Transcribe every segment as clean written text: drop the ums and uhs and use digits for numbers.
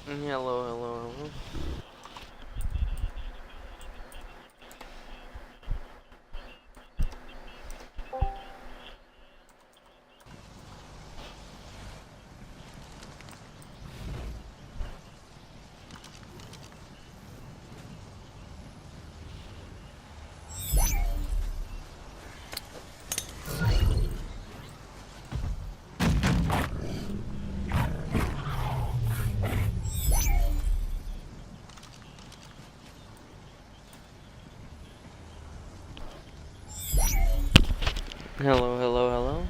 Hello, hello, hello. Hello, hello, hello.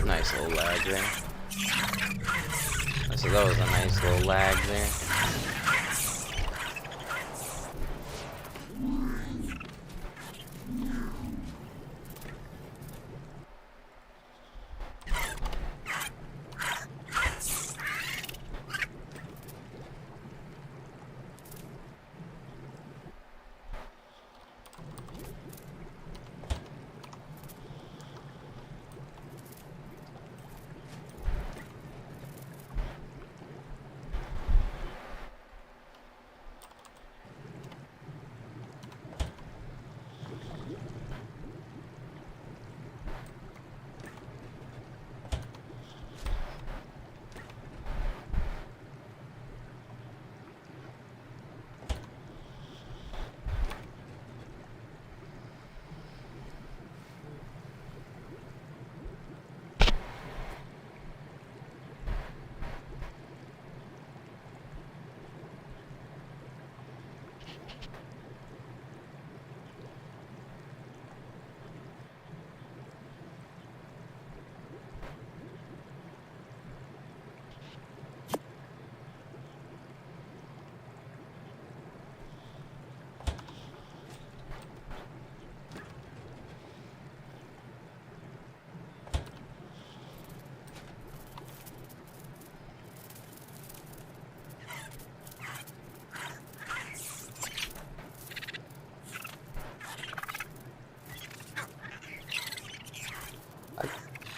Nice little lag there. I said that was a nice little lag there.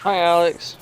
Hi, Alex.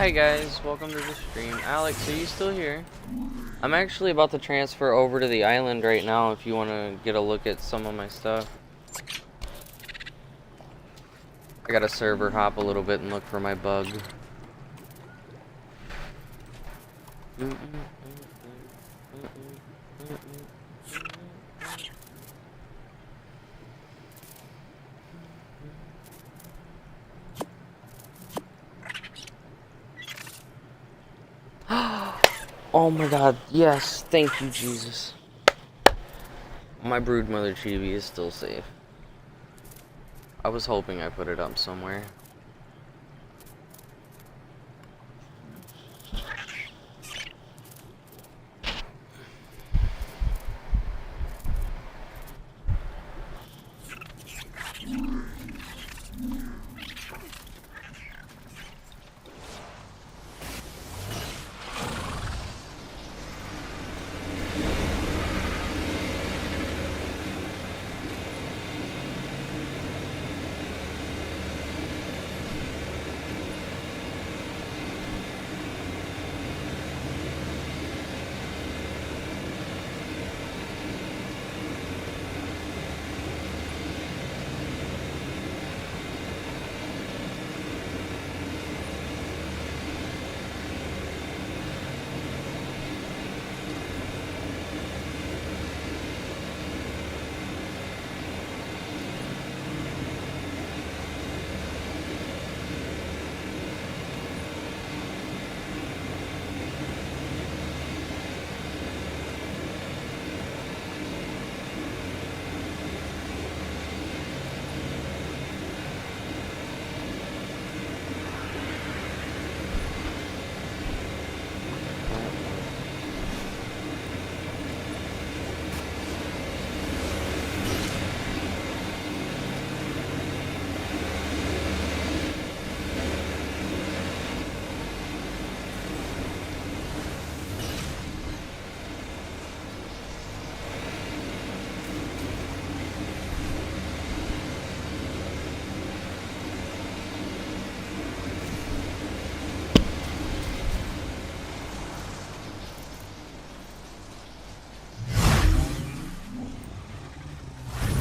Hi guys, welcome to the stream. Alex, are you still here? I'm actually about to transfer over to the island right now if you want to get a look at some of my stuff. I gotta server hop a little bit and look for my bug. Oh my god, yes, thank you, Jesus. My broodmother chibi is still safe. I was hoping I put it up somewhere.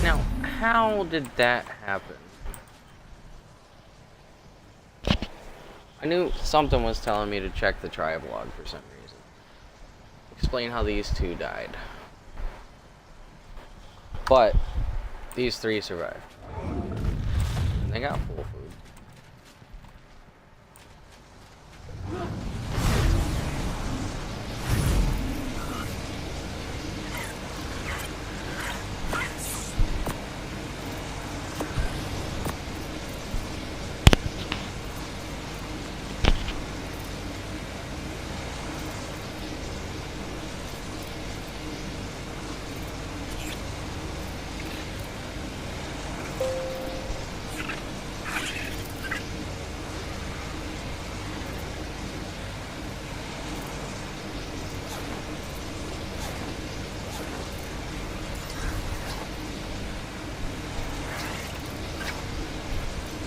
Now, how did that happen? I knew something was telling me to check the tribe log for some reason. Explain how these two died. But these three survived. They got full food.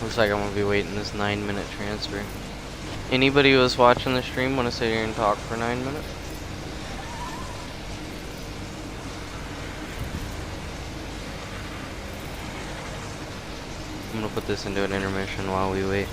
Looks like I'm gonna be waiting this 9-minute transfer. Anybody who was watching the stream want to sit here and talk for 9 minutes? I'm gonna put this into an intermission while we wait.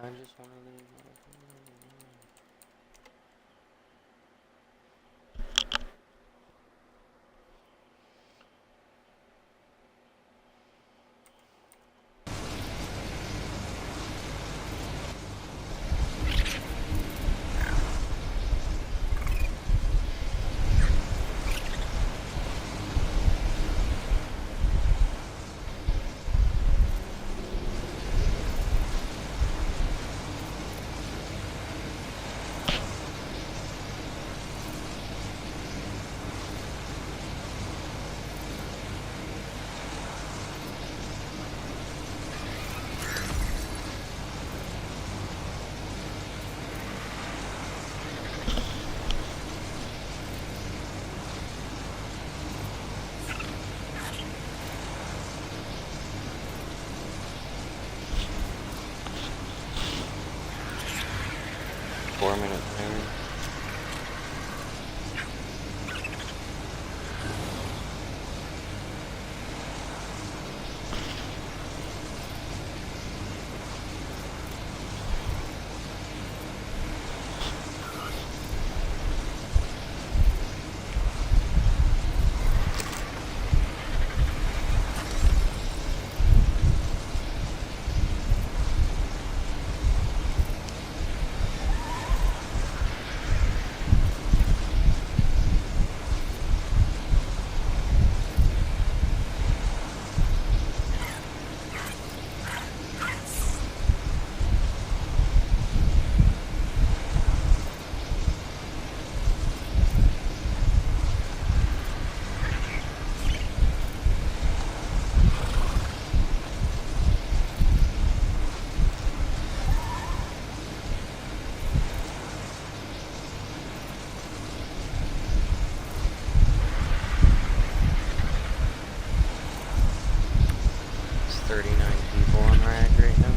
I just want to leave. Minute timer. It's 39 people on rag right now.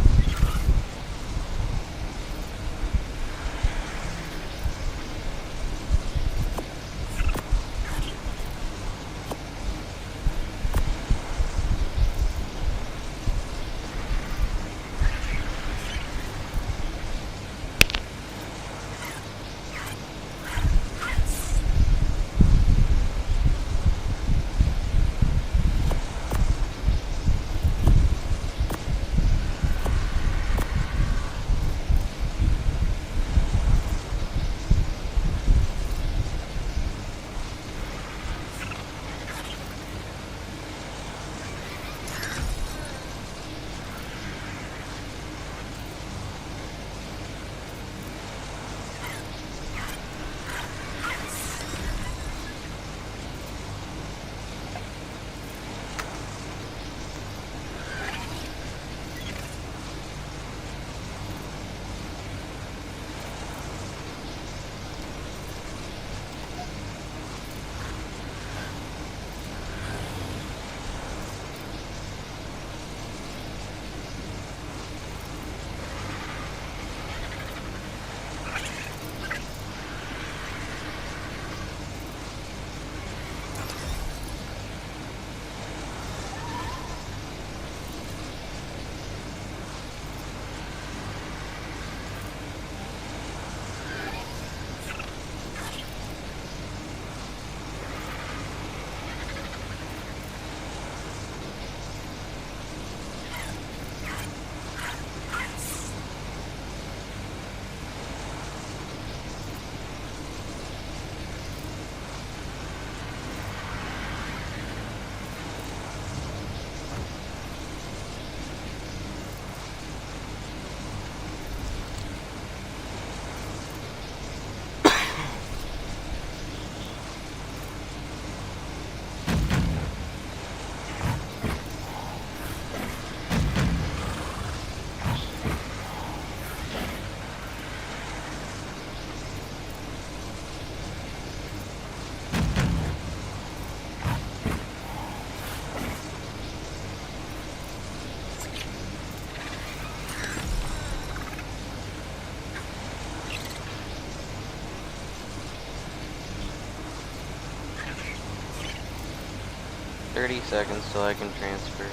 "30 seconds till I can transfer."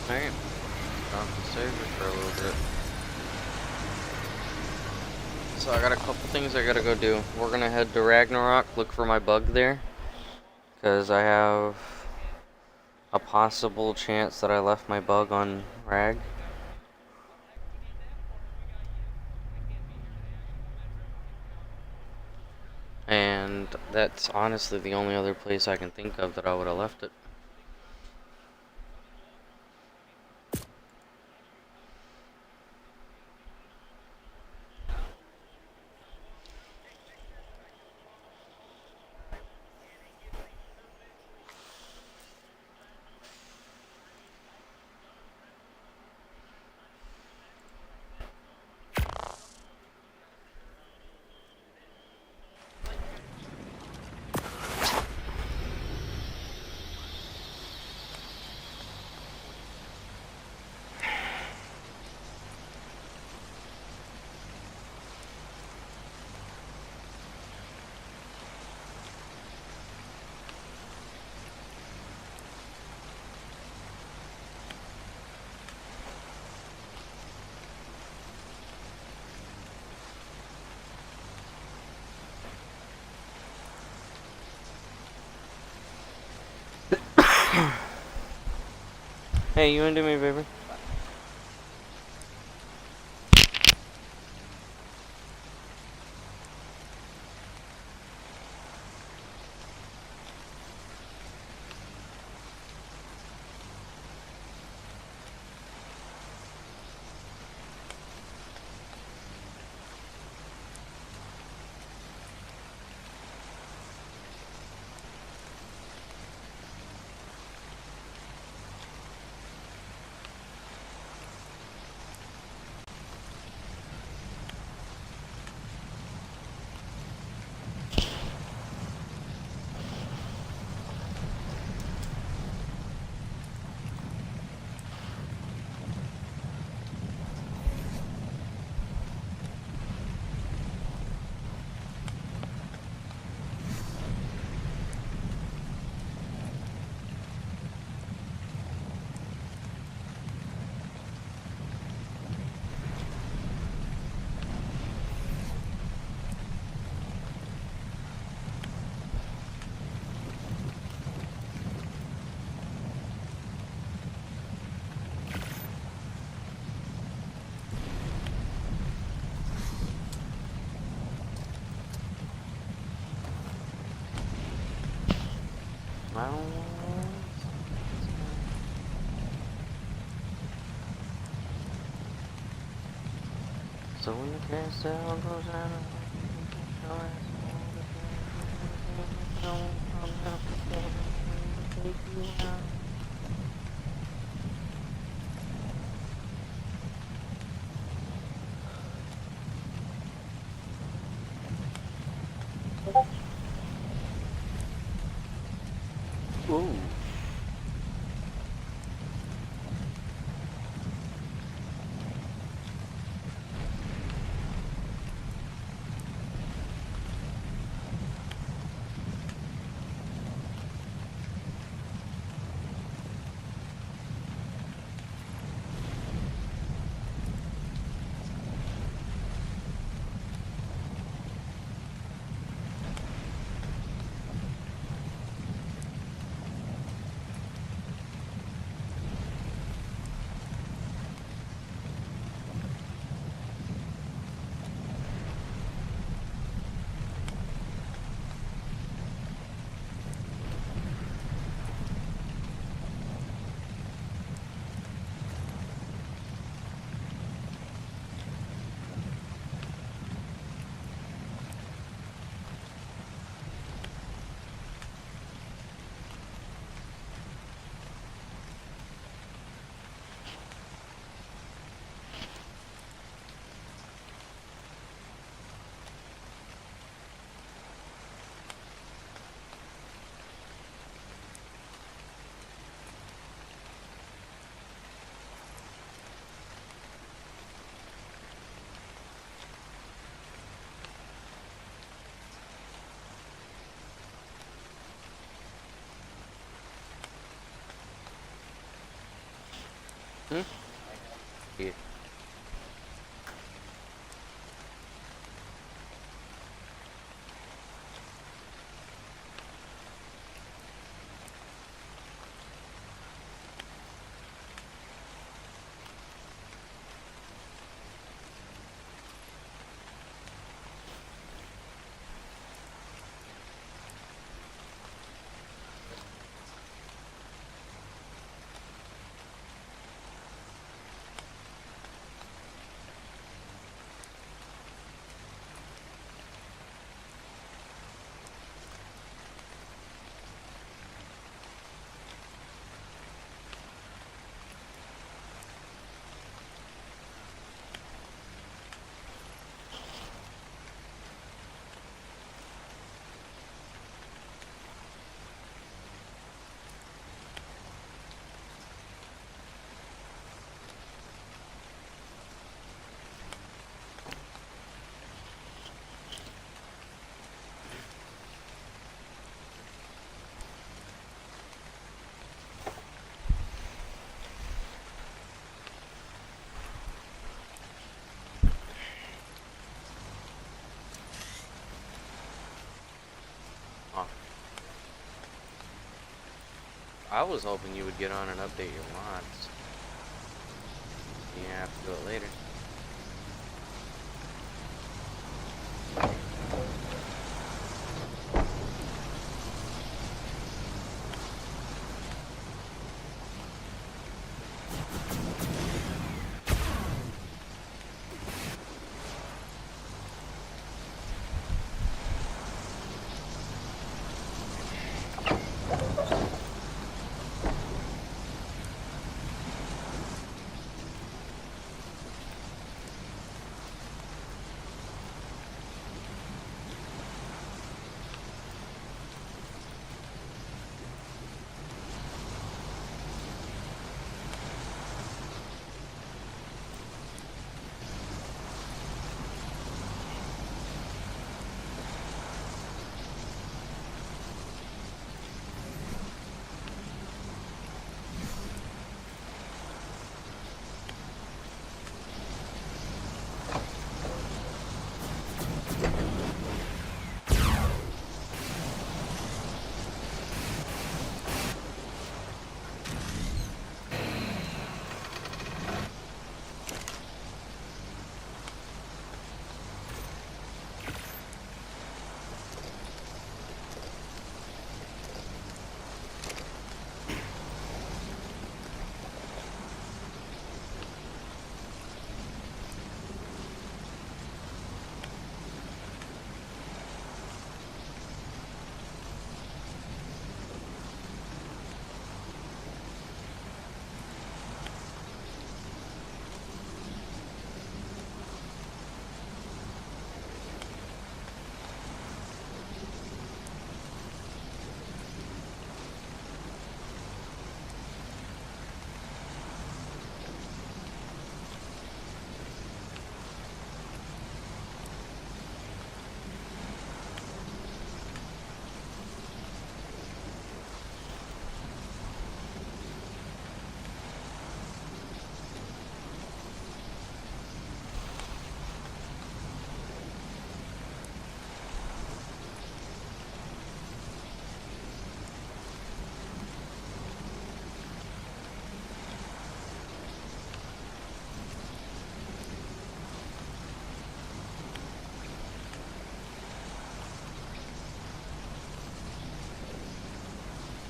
Alright, stop the server for a little bit. So I got a couple things I gotta go do. We're gonna head to Ragnarok, look for my bug there. Because I have a possible chance that I left my bug on Rag. And that's honestly the only other place I can think of that I would have left it. Hey, you wanna do me a favor? I don't know. So when the carousel goes out, ooh. Hmm? Yeah. Oh, I was hoping you would get on and update your mods. You have to do it later.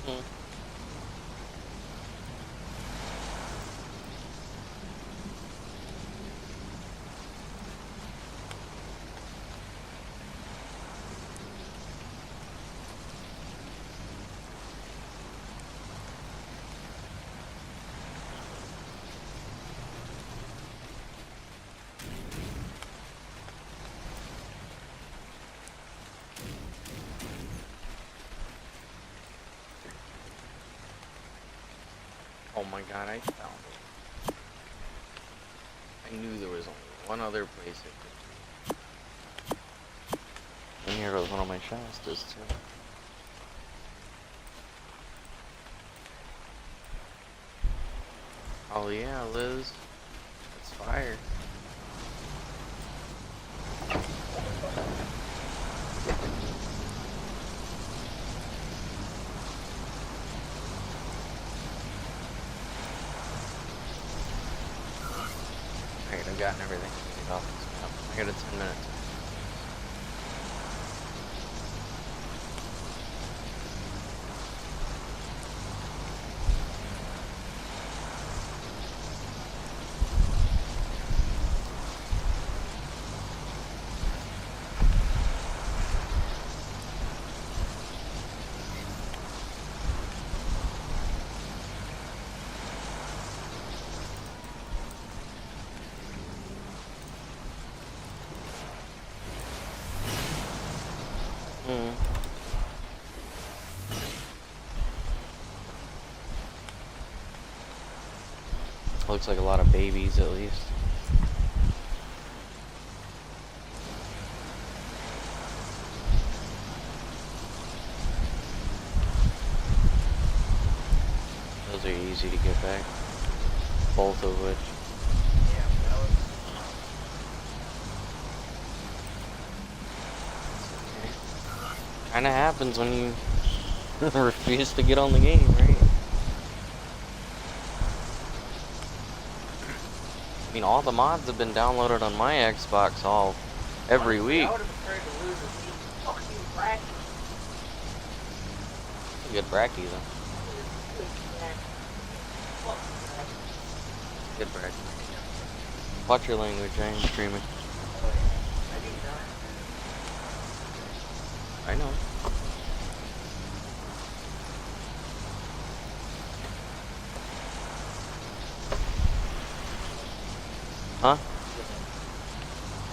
Hmm. Oh my god, I found it. I knew there was only one other place it could be. And here goes one of my Shastas too. Oh yeah, Liz. It's fire. Alright, I've gotten everything I need off this map. I got a 10-minute time. Looks like a lot of babies, at least. Those are easy to get back. Both of which. Yeah, that was... Kinda happens when you refuse to get on the game, right? I mean, all the mods have been downloaded on my Xbox every week. I would have preferred to lose with me. Fuck you, Bracky. It's a good bracky, though. Fuck Good bracky. Watch your language, I am streaming. I do not. I know. Huh?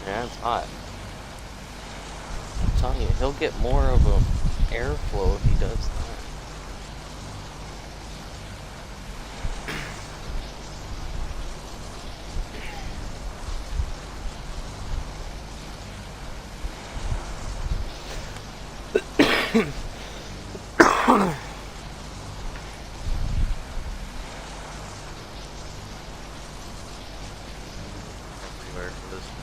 Yeah, it's hot. I'm telling you, he'll get more of an airflow if he does that. Everywhere for this thing.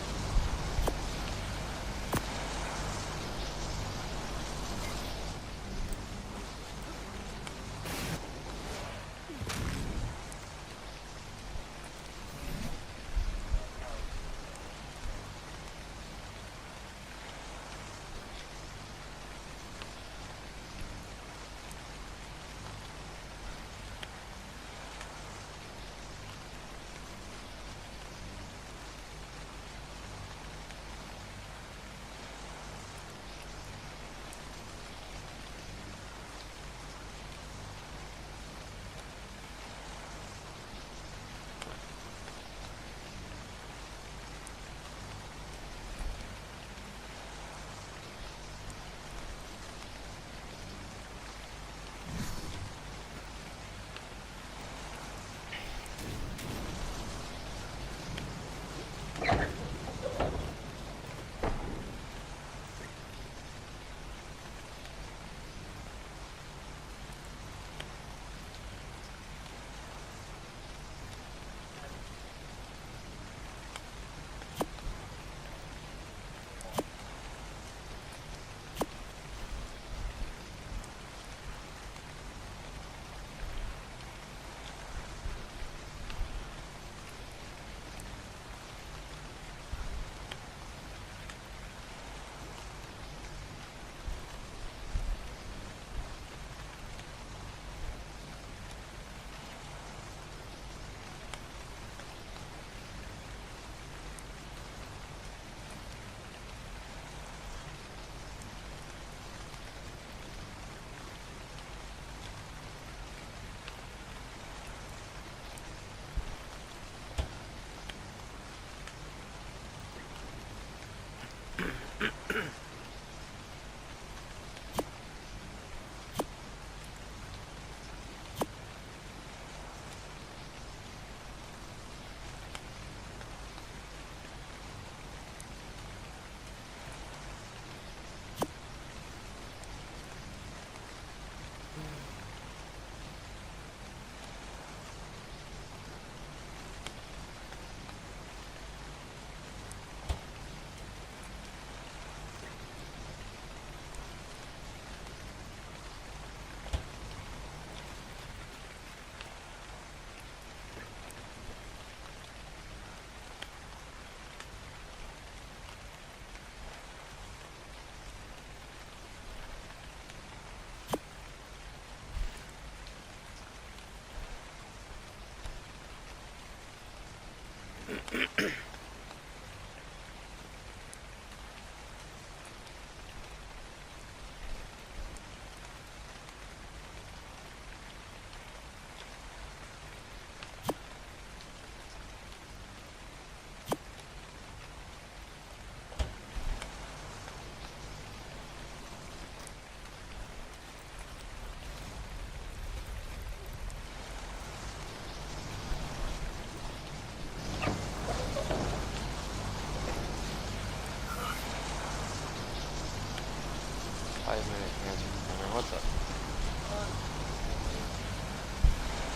5-minute transfer timer. What's up?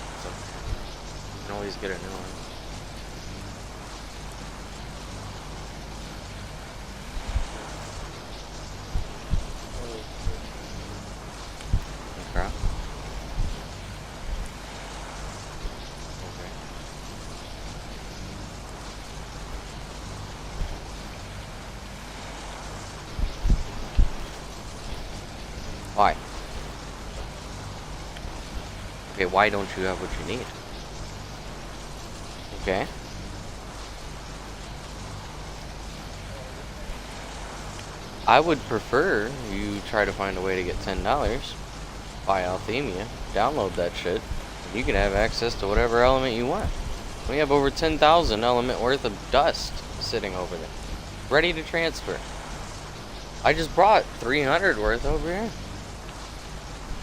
What's up? You can always get a new one. Okay. Okay. Why? Okay, why don't you have what you need? Okay. I would prefer you try to find a way to get $10, buy Althemia, download that shit, and you can have access to whatever element you want. We have over 10,000 element worth of dust sitting over there, ready to transfer. I just brought 300 worth over here.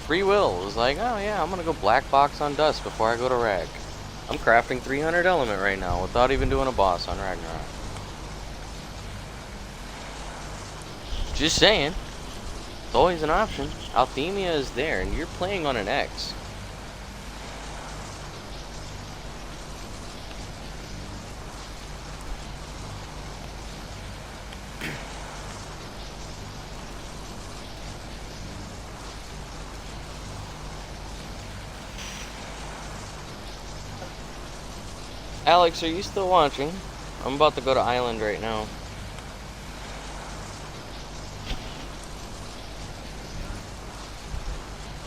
Free will was like, oh yeah, I'm gonna go black box on dust before I go to rag. I'm crafting 300 element right now without even doing a boss on Ragnarok. Just saying. It's always an option. Althemia is there, and you're playing on an X. Alex, are you still watching? I'm about to go to Island right now.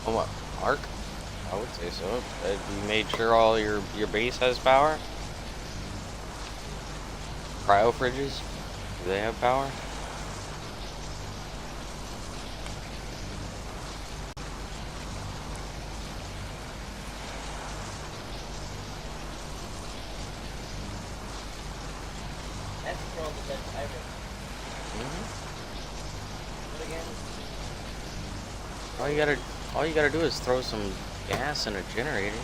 Oh, what? Arc? I would say so. You made sure all your base has power? Cryo fridges? Do they have power? That's probably the best ever. What again? All you gotta do is throw some gas in a generator.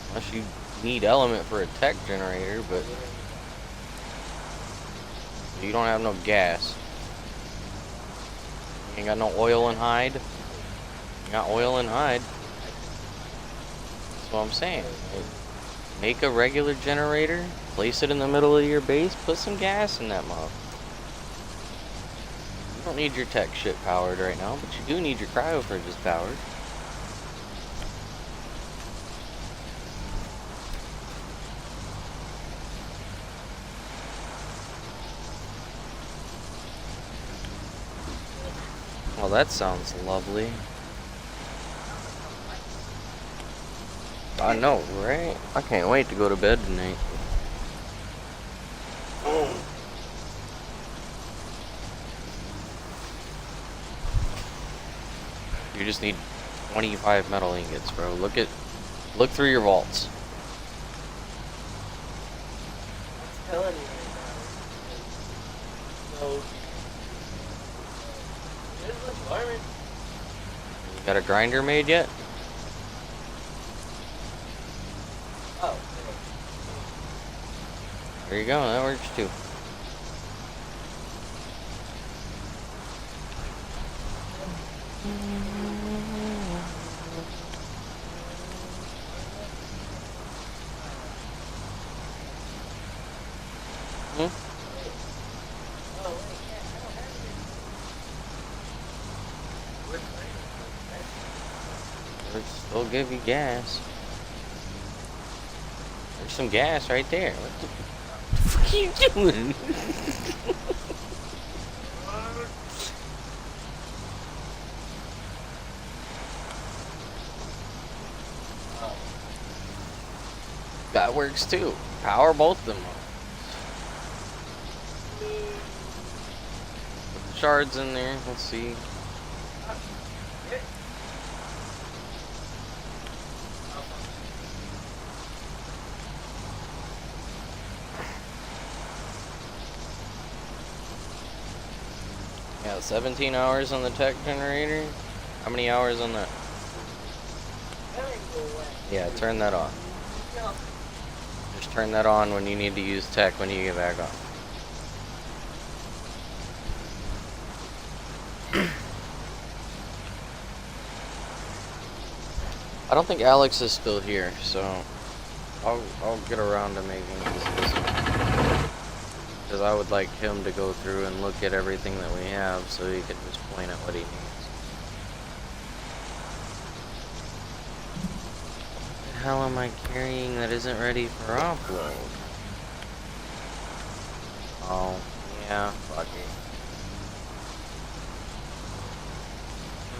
Unless you need element for a tech generator, but you don't have no gas. You ain't got no oil and hide. You got oil and hide. That's what I'm saying. Make a regular generator, place it in the middle of your base, put some gas in that mug. You don't need your tech shit powered right now, but you do need your cryo fridges powered. Well, that sounds lovely. I know, right? I can't wait to go to bed tonight. You just need 25 metal ingots, bro. Look through your vaults. I'm telling you right now. No. This looks farming. You got a grinder made yet? Oh, There you go, that works too. Hmm? oh wait, yeah, I don't have it. It'll still give you gas. There's some gas right there. What the fuck are you doing? That works too. Power both of them up. Put the shards in there. Let's see. Yeah, 17 hours on the tech generator. How many hours on that? Yeah, turn that on. Just turn that on when you need to use tech when you get back on. I don't think Alex is still here, so I'll get around to making this because I would like him to go through and look at everything that we have, so he can just point at what he needs. What the hell am I carrying that isn't ready for upload? Oh, yeah, fuck it.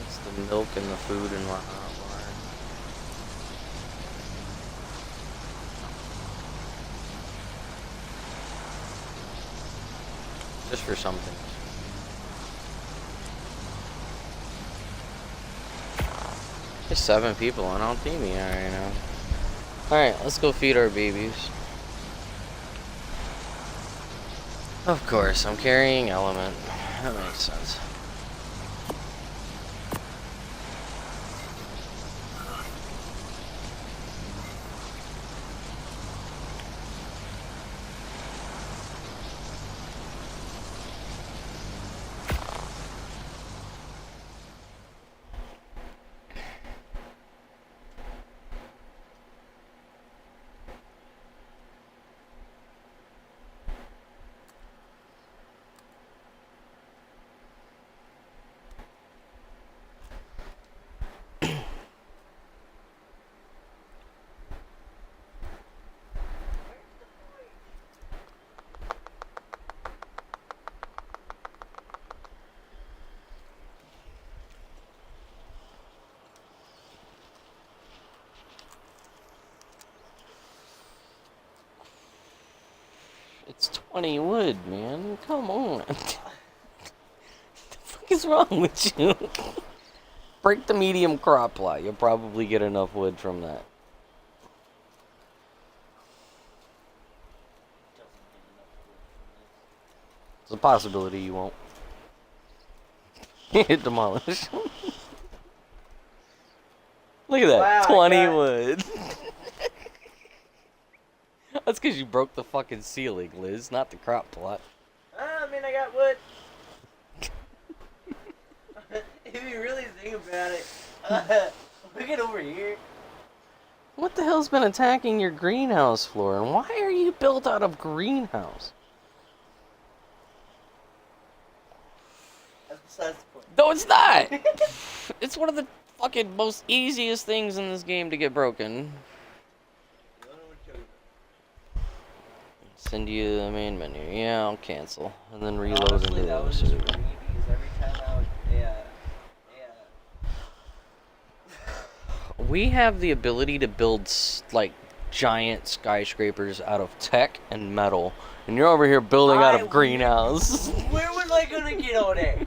It's the milk and the food and whatnot. Just for something. There's 7 people on our team here right now. Alright, let's go feed our babies. Of course, I'm carrying Element. That makes sense. It's 20 wood, man. Come on. What the fuck is wrong with you? Break the medium crop plot. You'll probably get enough wood from that. It's a possibility you won't. Demolish. Look at that. Wow, 20 wood. That's because you broke the fucking ceiling, Liz, not the crop plot. I mean, I got wood. If you really think about it, look at over here. What the hell's been attacking your greenhouse floor, and why are you built out of greenhouse? That's besides the point. No, it's not! It's one of the fucking most easiest things in this game to get broken. Send you the main menu. Yeah, I'll cancel. And then reload Honestly, into that the was just server. for me because every time I would, We have the ability to build, like, giant skyscrapers out of tech and metal. And you're over here building out of greenhouse. Where was I gonna get all that?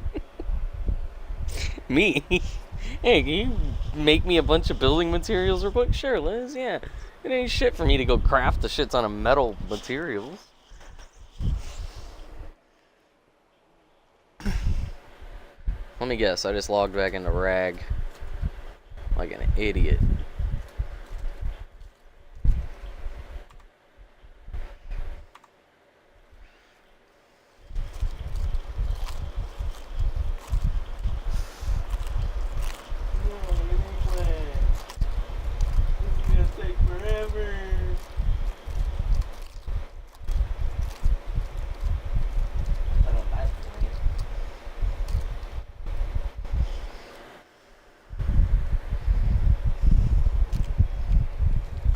Me? Hey, can you make me a bunch of building materials real quick? Sure, Liz, yeah. It ain't shit for me to go craft the shits on a metal materials. Let me guess, I just logged back into Rag. Like an idiot.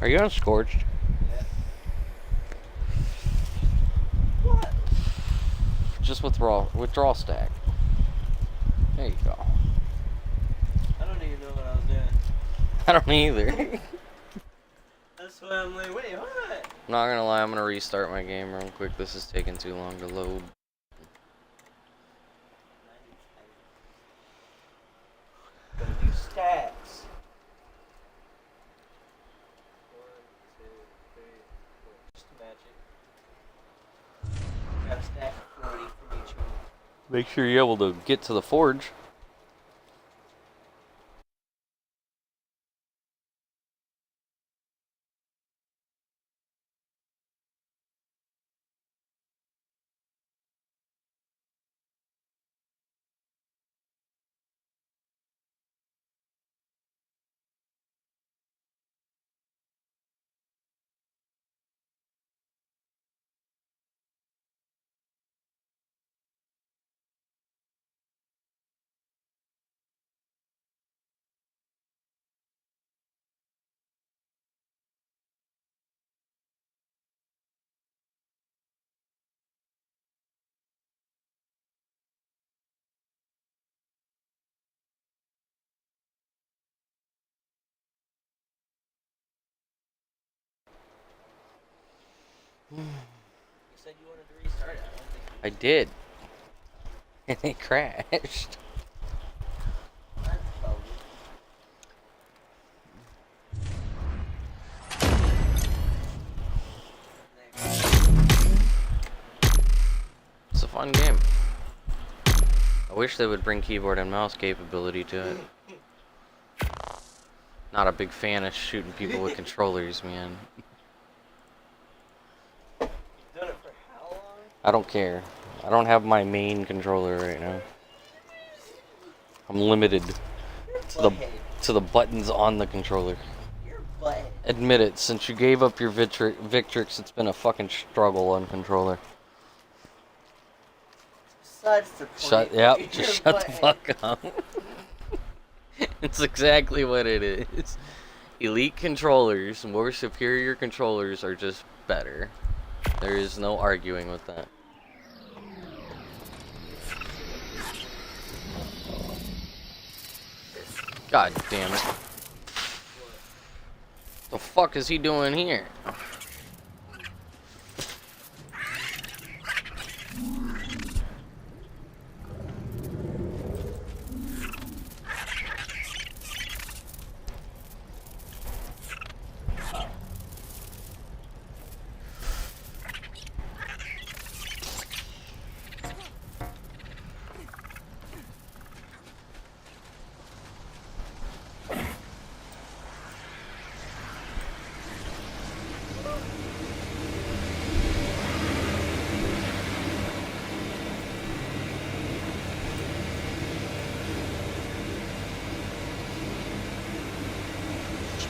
Are you on Scorched? Yeah. What? Just withdrawal stack. There you go. I don't even know what I was doing. I don't either. That's why I'm like, wait, what? Not gonna lie, I'm gonna restart my game real quick. This is taking too long to load. Gotta do stacks. 1, 2, 3, 4. Just to match it. Got a stack of 40 from each one. Make sure you're able to get to the forge. You said you wanted to restart it. I don't think you I did. And it crashed. That's bogus. It's a fun game. I wish they would bring keyboard and mouse capability to it. Not a big fan of shooting people with controllers, man. Done it for how long? I don't care. I don't have my main controller right now. I'm limited to the buttons on the controller. Your butt. Admit it, since you gave up your Victrix, it's been a fucking struggle on controller. Besides the point. Yep, just shut the fuck up. It's exactly what it is. Elite controllers, more superior controllers are just better. There is no arguing with that. God damn it. The fuck is he doing here?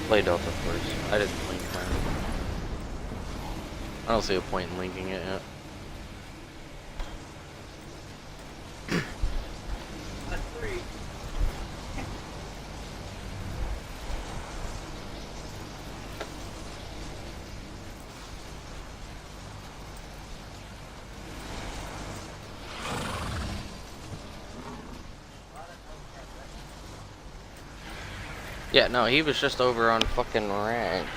Play Delta first. I didn't link mine. I don't see a point in linking it yet. That's three. Yeah, no, he was just over on fucking rank.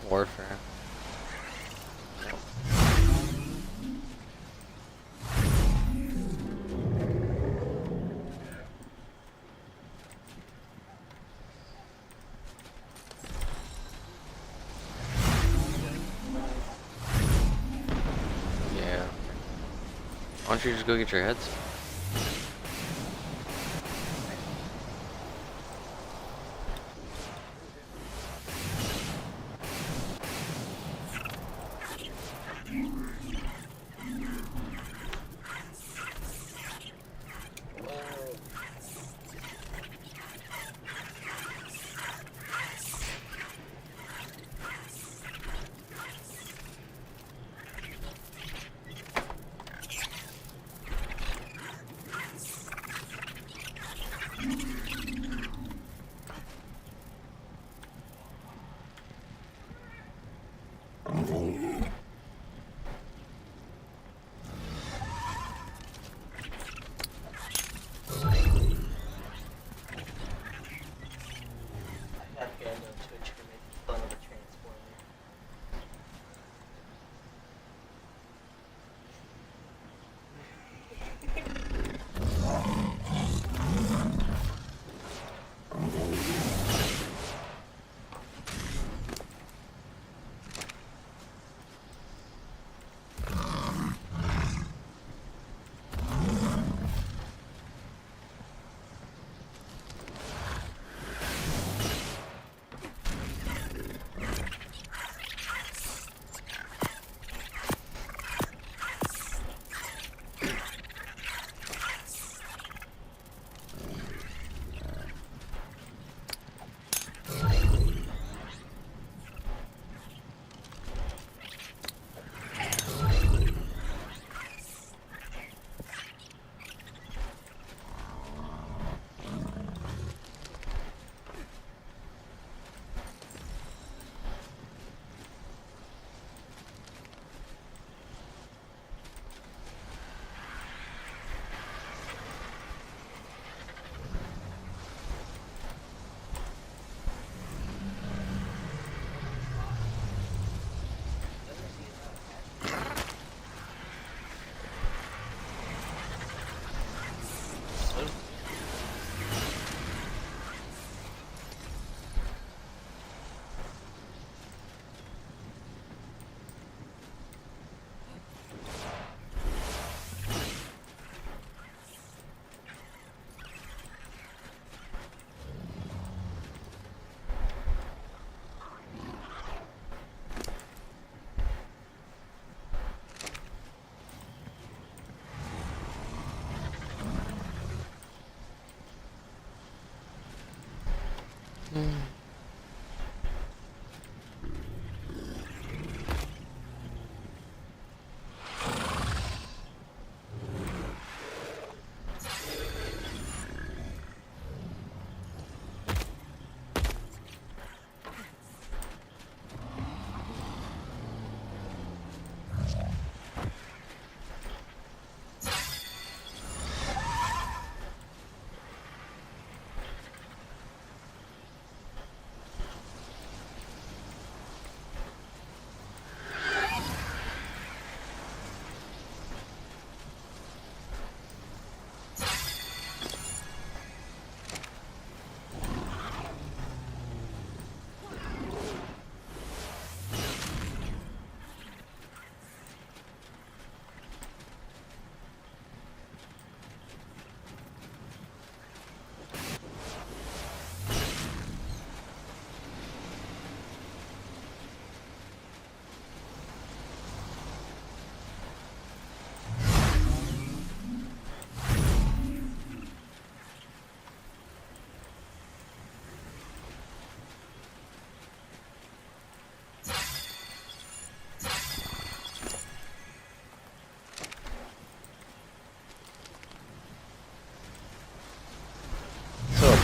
Warfare. Yeah. Why don't you just go get your heads?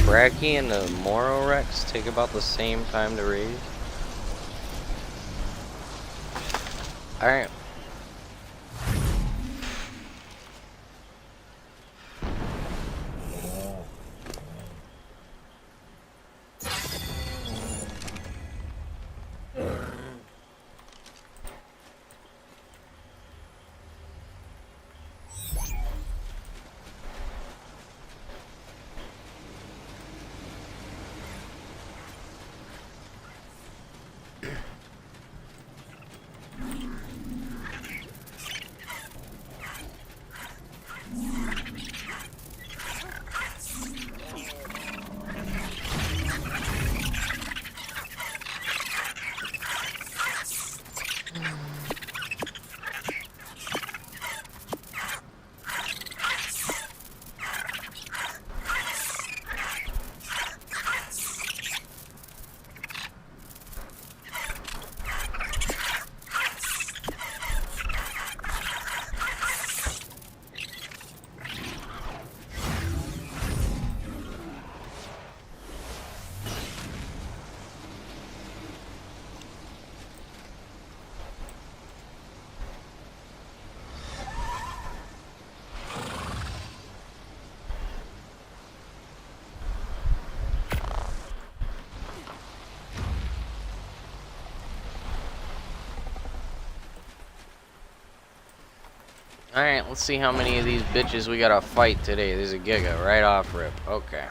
Bracky and the Moro Rex take about the same time to raise? Alright. Alright, let's see how many of these bitches we gotta fight today. There's a Giga right off rip. Okay.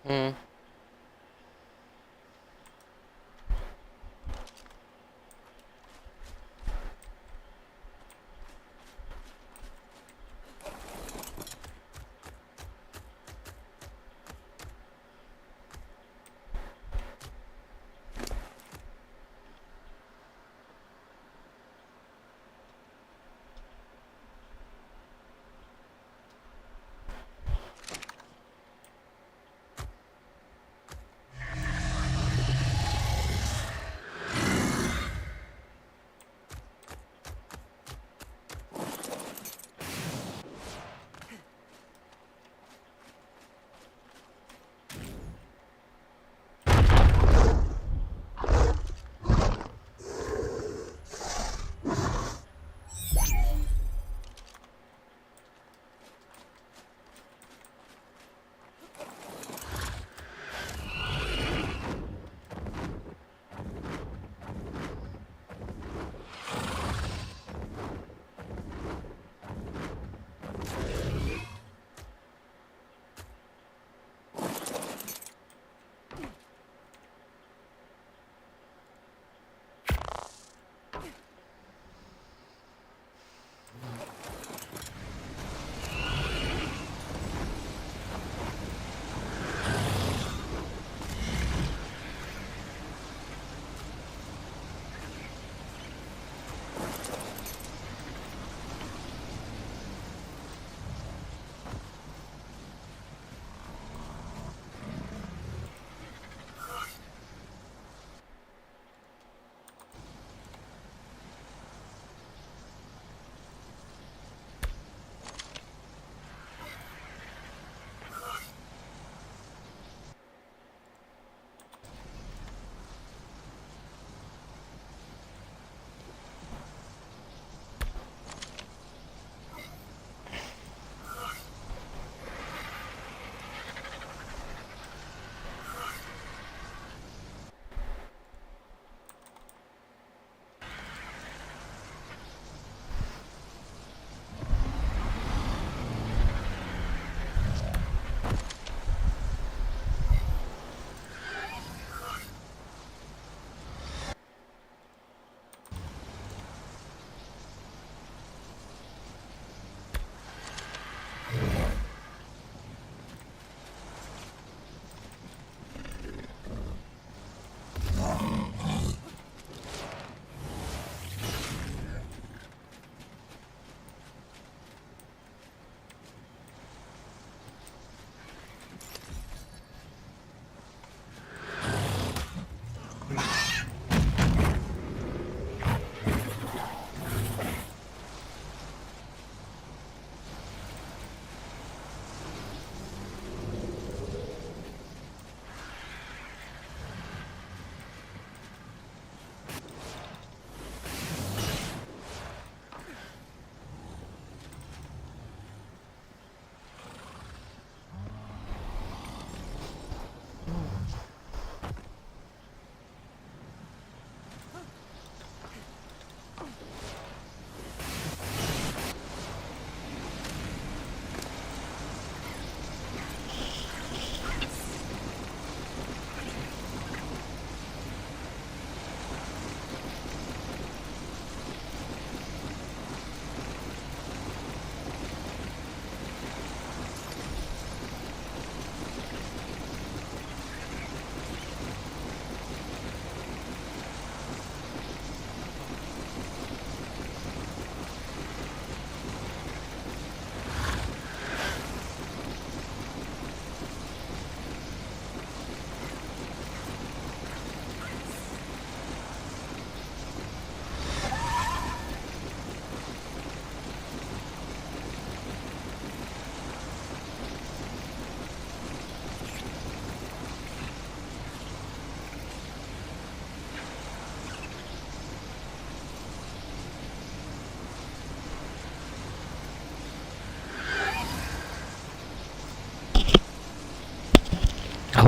Hmm.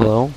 Hello?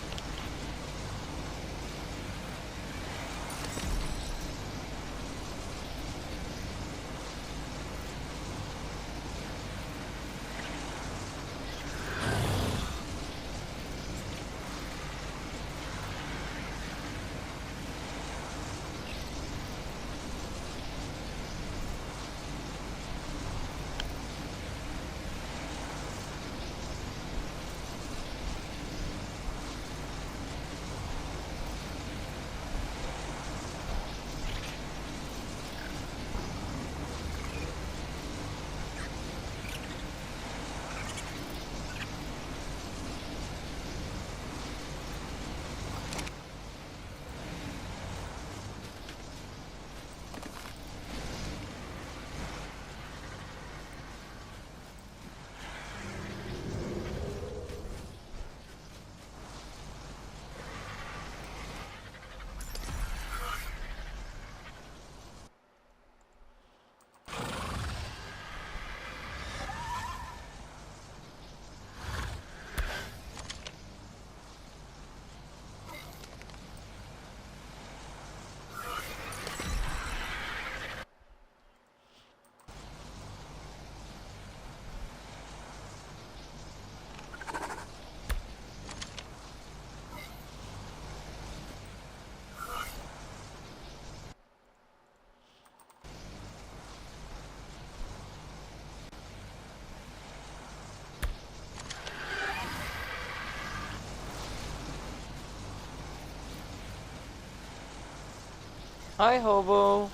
Hi, Hobo.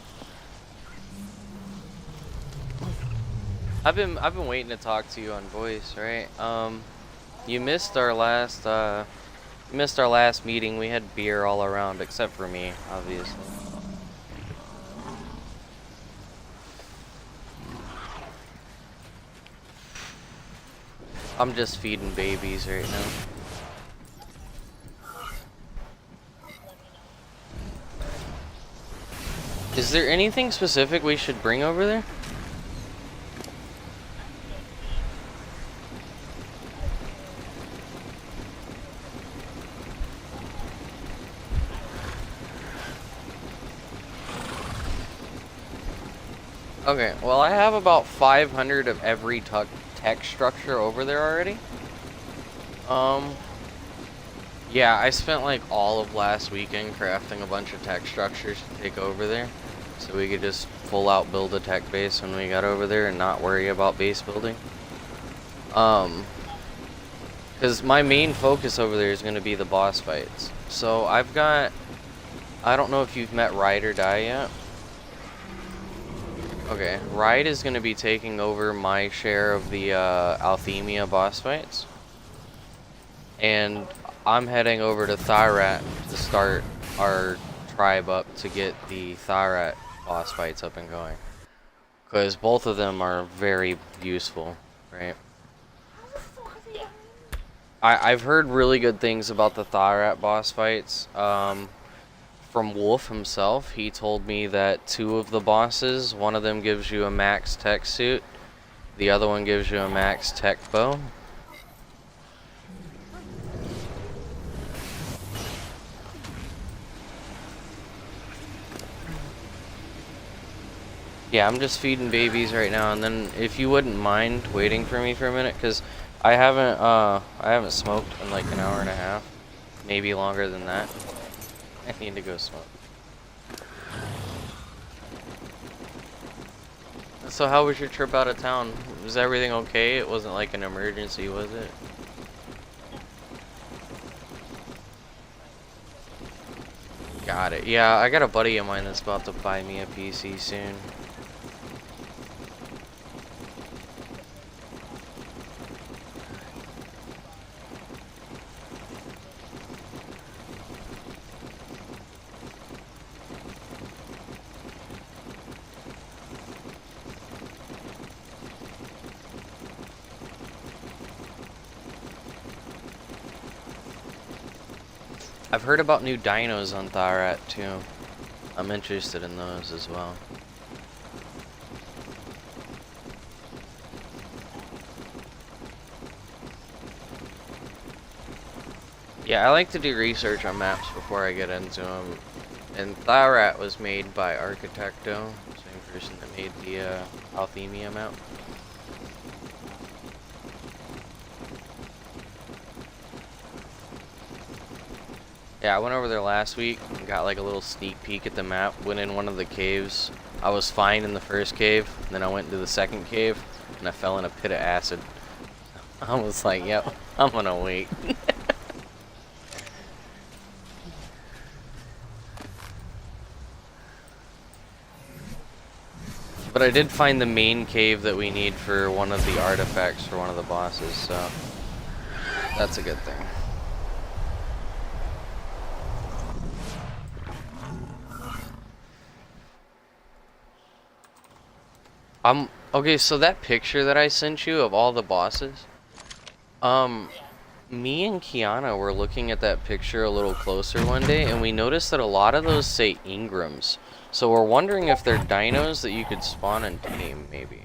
I've been waiting to talk to you on voice, right? You missed our last meeting. We had beer all around, except for me, obviously. I'm just feeding babies right now. Is there anything specific we should bring over there? Okay, well I have about 500 of every tech structure over there already. Yeah, I spent like all of last weekend crafting a bunch of tech structures to take over there. So we could just full out build a tech base when we got over there and not worry about base building. Because my main focus over there is going to be the boss fights. So I don't know if you've met Ride or Die yet. Okay, Ride is going to be taking over my share of the Althemia boss fights. And I'm heading over to Thyrat to start our tribe up to get the Thyrat boss fights up and going. Because both of them are very useful, right? I've heard really good things about the Thyrat boss fights. From Wolf himself, he told me that 2 of the bosses, one of them gives you a max tech suit, the other one gives you a max tech bow. Yeah, I'm just feeding babies right now, and then if you wouldn't mind waiting for me for a minute, because I haven't smoked in like an hour and a half, maybe longer than that. I need to go smoke. So how was your trip out of town? Was everything okay? It wasn't like an emergency, was it? Got it. Yeah, I got a buddy of mine that's about to buy me a PC soon. I've heard about new dinos on Thyrat too. I'm interested in those as well. Yeah, I like to do research on maps before I get into them. And Thyrat was made by Architecto, same person that made the Althemia map. Yeah, I went over there last week and got like a little sneak peek at the map. Went in one of the caves. I was fine in the first cave, and then I went into the second cave, and I fell in a pit of acid. I was like, yep, I'm gonna wait. But I did find the main cave that we need for one of the artifacts for one of the bosses, so that's a good thing. Okay, so that picture that I sent you of all the bosses, me and Kiana were looking at that picture a little closer one day, and we noticed that a lot of those say Ingrams. So we're wondering if they're dinos that you could spawn and tame, maybe.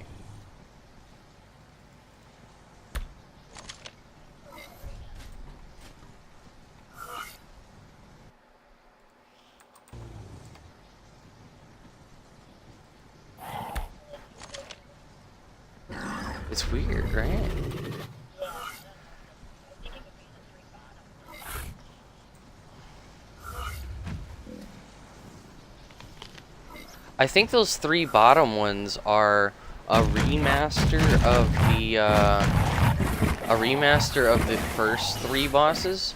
It's weird, right? I think those 3 bottom ones are a remaster of the first 3 bosses.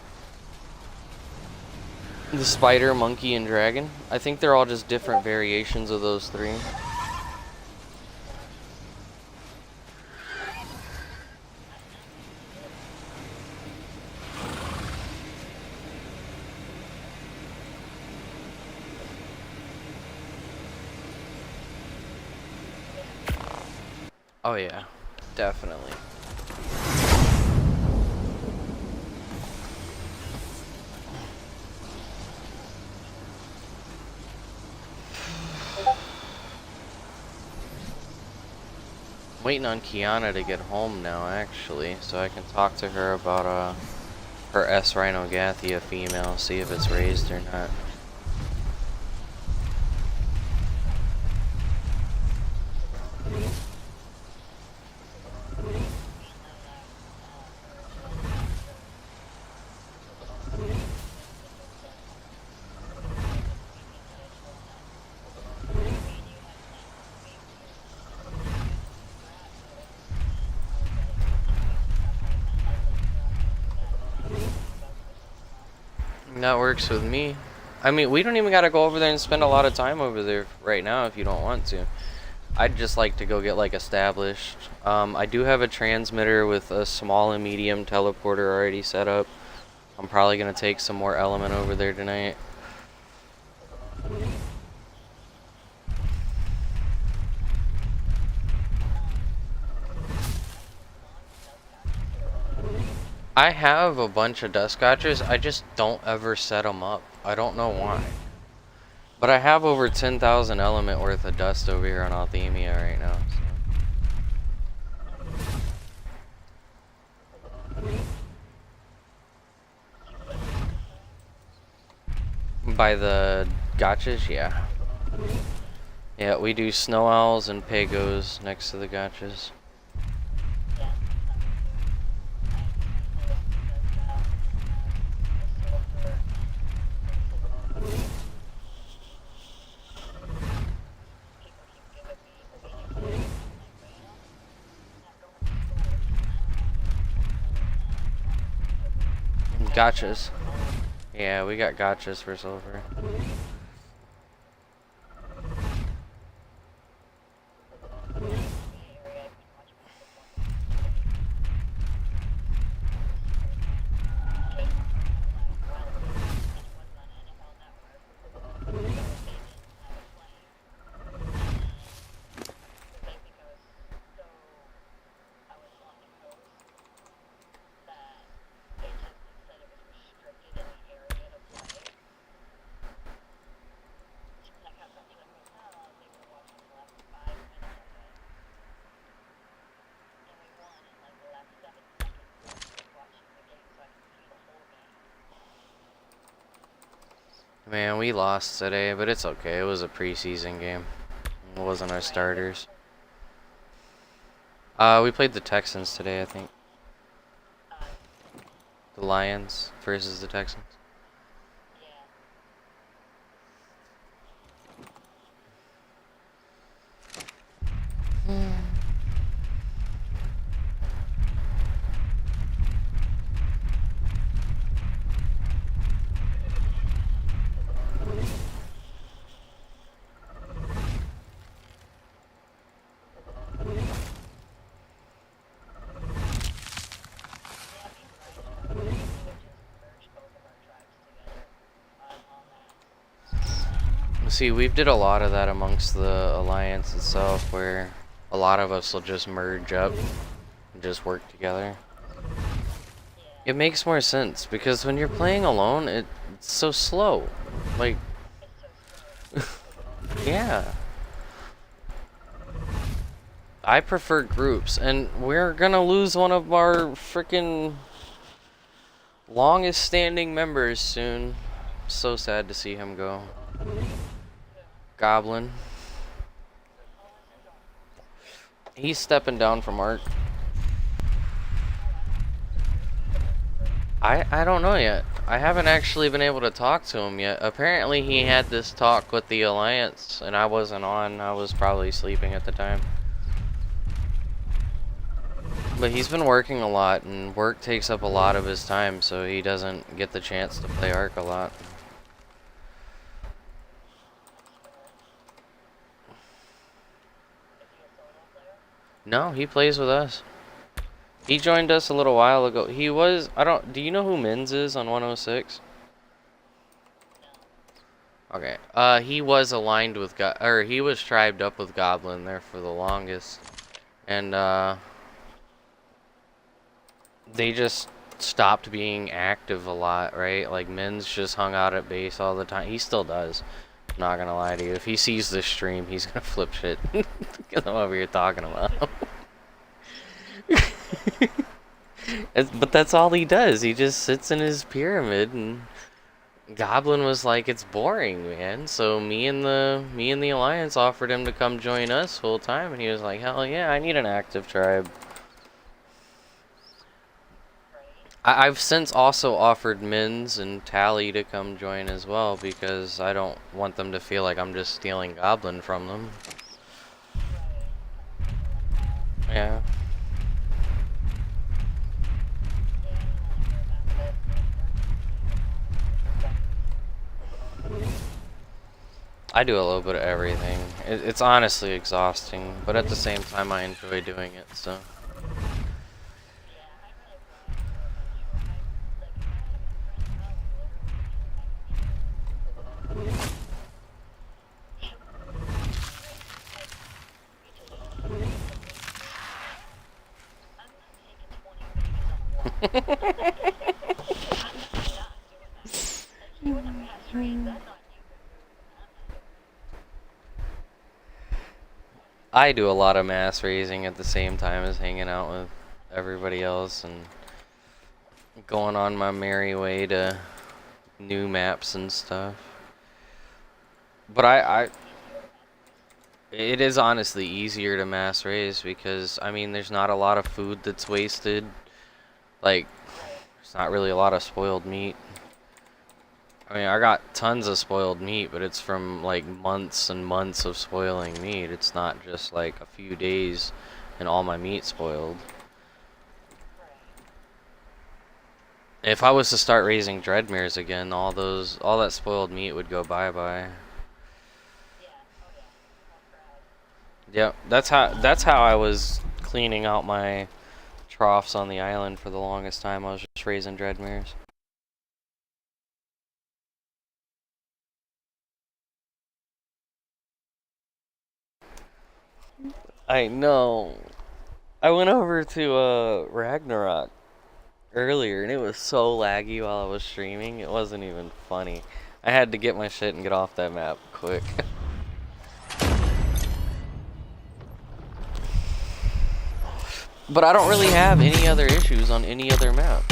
The spider, monkey, and dragon. I think they're all just different variations of those three. Oh yeah, definitely. Waiting on Kiana to get home now, actually, so I can talk to her about her S. rhinogathia female, see if it's raised or not. That works with me. I mean, we don't even gotta go over there and spend a lot of time over there right now if you don't want to. I'd just like to go get like established. I do have a transmitter with a small and medium teleporter already set up. I'm probably gonna take some more element over there tonight. I have a bunch of dust scotches, I just don't ever set them up. I don't know why. But I have over 10,000 element worth of dust over here on Althemia right now. So. By the gotchas, yeah. Yeah, we do snow owls and pagos next to the gotchas. Gotchas. Yeah, we got gotchas for silver. Man, we lost today, but it's okay. It was a preseason game. It wasn't our starters. We played the Texans today, I think. The Lions versus the Texans. See, we've did a lot of that amongst the alliance itself, where a lot of us will just merge up and just work together. It makes more sense, because when you're playing alone, it's so slow. Like, yeah. I prefer groups, and we're gonna lose one of our freaking longest standing members soon. So sad to see him go. Goblin. He's stepping down from Ark. I don't know yet. I haven't actually been able to talk to him yet. Apparently he had this talk with the Alliance, and I wasn't on. I was probably sleeping at the time. But he's been working a lot, and work takes up a lot of his time, so he doesn't get the chance to play Ark a lot. No, he plays with us. He joined us a little while ago. He was, I don't, do you know who Mins is on 106? Okay. He was aligned with or he was tribed up with Goblin there for the longest. And, they just stopped being active a lot, right? Like, Mins just hung out at base all the time. He still does. I'm not gonna lie to you. If he sees this stream, he's gonna flip shit. Because I'm over here talking about him. But that's all he does. He just sits in his pyramid, and Goblin was like, "It's boring, man." So me and the Alliance offered him to come join us full time, and he was like, "Hell yeah, I need an active tribe." I've since also offered Mins and Tally to come join as well because I don't want them to feel like I'm just stealing Goblin from them. Yeah. I do a little bit of everything. It's honestly exhausting, but at the same time I enjoy doing it, so. I do a lot of mass raising at the same time as hanging out with everybody else and going on my merry way to new maps and stuff. But it is honestly easier to mass raise because, I mean, there's not a lot of food that's wasted. Like, there's not really a lot of spoiled meat. I mean, I got tons of spoiled meat, but it's from like months and months of spoiling meat. It's not just like a few days and all my meat spoiled. If I was to start raising Dreadmares again, all that spoiled meat would go bye-bye. Yep, that's how I was cleaning out my troughs on the island for the longest time. I was just raising Dreadmares. I know. I went over to Ragnarok earlier and it was so laggy while I was streaming. It wasn't even funny. I had to get my shit and get off that map quick. But I don't really have any other issues on any other map.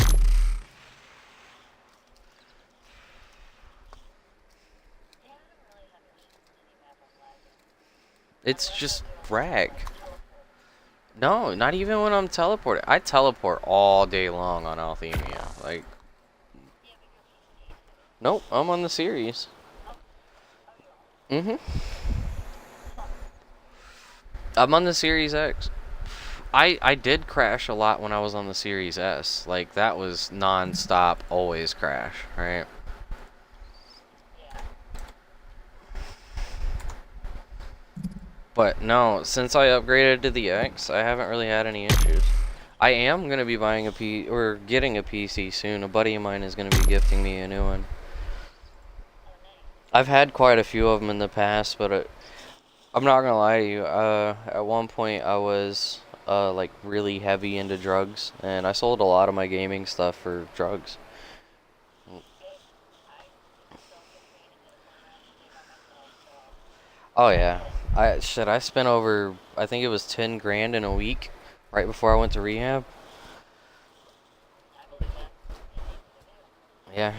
It's just frag. No, not even when I'm teleporting. I teleport all day long on Althemia. Like, nope, I'm on the series. I'm on the Series X. I did crash a lot when I was on the Series S. Like, that was non-stop, always crash, right? But no, since I upgraded to the X, I haven't really had any issues. I am gonna be buying or getting a PC soon. A buddy of mine is gonna be gifting me a new one. I've had quite a few of them in the past, but I'm not gonna lie to you. At one point I was like really heavy into drugs, and I sold a lot of my gaming stuff for drugs. Oh yeah, I spent over, I think it was 10 grand in a week, right before I went to rehab. Yeah.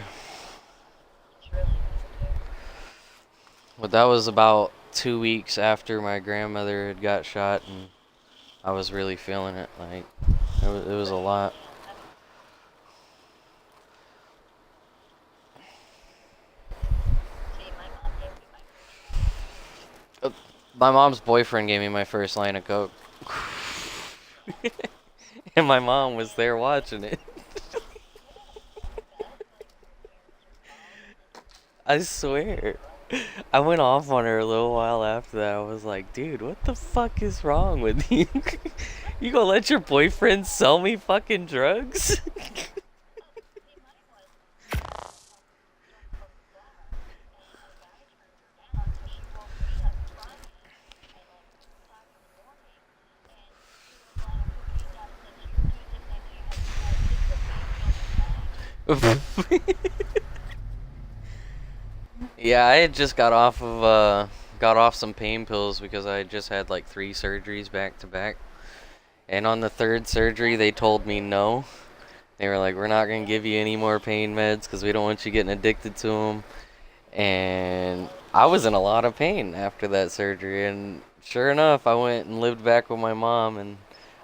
But that was about 2 weeks after my grandmother had got shot, and I was really feeling it. Like, it was a lot. My mom's boyfriend gave me my first line of coke. And my mom was there watching it. I swear. I went off on her a little while after that. I was like, dude, what the fuck is wrong with you? You gonna let your boyfriend sell me fucking drugs? Yeah, I had just got off some pain pills because I had just had like 3 surgeries back to back. And on the third surgery, they told me no. They were like, we're not going to give you any more pain meds because we don't want you getting addicted to them. And I was in a lot of pain after that surgery. And sure enough, I went and lived back with my mom. And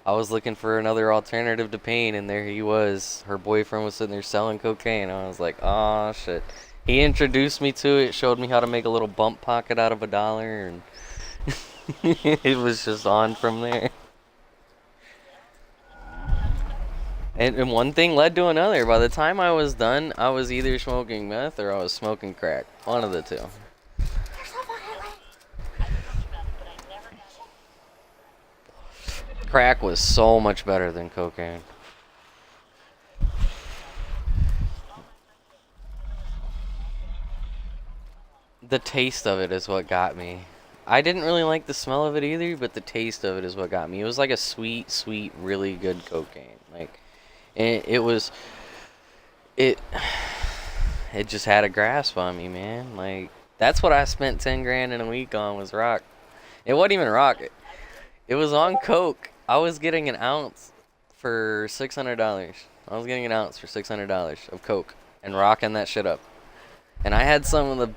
I was looking for another alternative to pain. And there he was. Her boyfriend was sitting there selling cocaine. I was like, oh, shit. He introduced me to it, showed me how to make a little bump pocket out of $1. And it was just on from there. And one thing led to another. By the time I was done, I was either smoking meth or I was smoking crack. One of the two. Crack was so much better than cocaine. The taste of it is what got me. I didn't really like the smell of it either, but the taste of it is what got me. It was like a sweet, sweet, really good cocaine. Like, it was, it just had a grasp on me, man. Like, that's what I spent 10 grand in a week on was rock. It wasn't even rock. It was on coke. I was getting an ounce for $600. I was getting an ounce for $600 of coke and rocking that shit up. And I had some of the,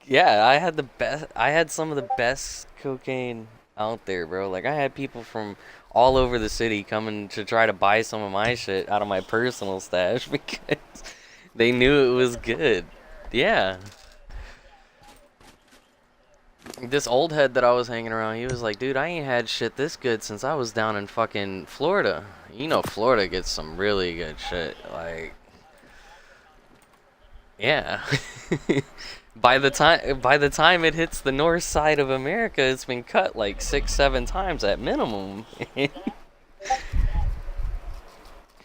yeah, I had some of the best cocaine out there, bro. Like, I had people from all over the city coming to try to buy some of my shit out of my personal stash because they knew it was good. Yeah. This old head that I was hanging around, he was like, dude, I ain't had shit this good since I was down in fucking Florida. You know, Florida gets some really good shit. Like, yeah. By the time it hits the north side of America, it's been cut like 6, 7 times at minimum.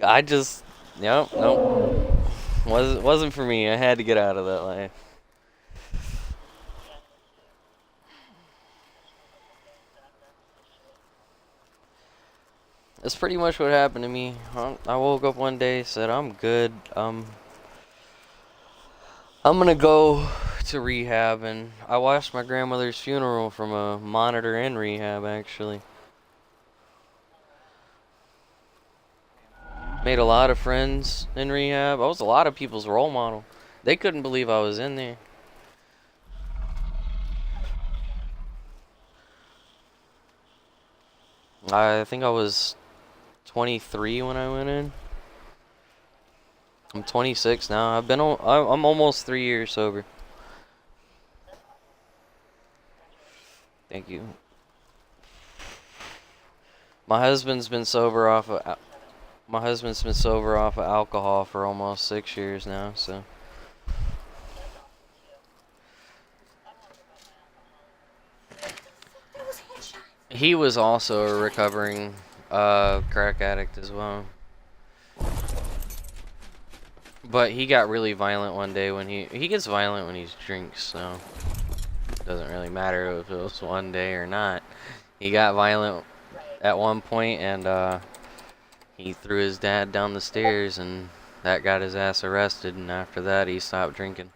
I just, nope. Wasn't for me. I had to get out of that life. That's pretty much what happened to me. I woke up one day, said I'm good. I'm gonna go to rehab, and I watched my grandmother's funeral from a monitor in rehab. Actually, made a lot of friends in rehab. I was a lot of people's role model. They couldn't believe I was in there. I think I was 23 when I went in. I'm 26 now. I'm almost 3 years sober. Thank you. My husband's been sober off of alcohol for almost 6 years now, so he was also a recovering crack addict as well. But he got really violent one day when he gets violent when he drinks, so it doesn't really matter if it was one day or not. He got violent at one point, and he threw his dad down the stairs, and that got his ass arrested, and after that he stopped drinking.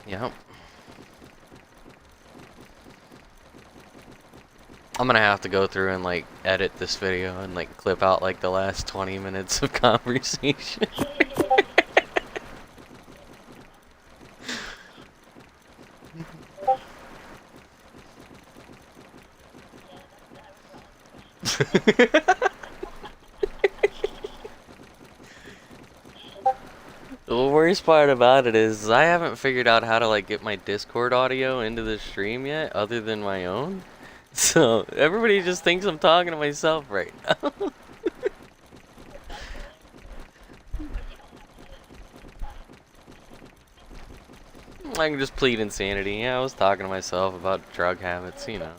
Yep. I'm gonna have to go through and like edit this video and like clip out like the last 20 minutes of conversation. The worst part about it is I haven't figured out how to like get my Discord audio into the stream yet, other than my own. So everybody just thinks I'm talking to myself right now. I can just plead insanity. Yeah, I was talking to myself about drug habits, you know.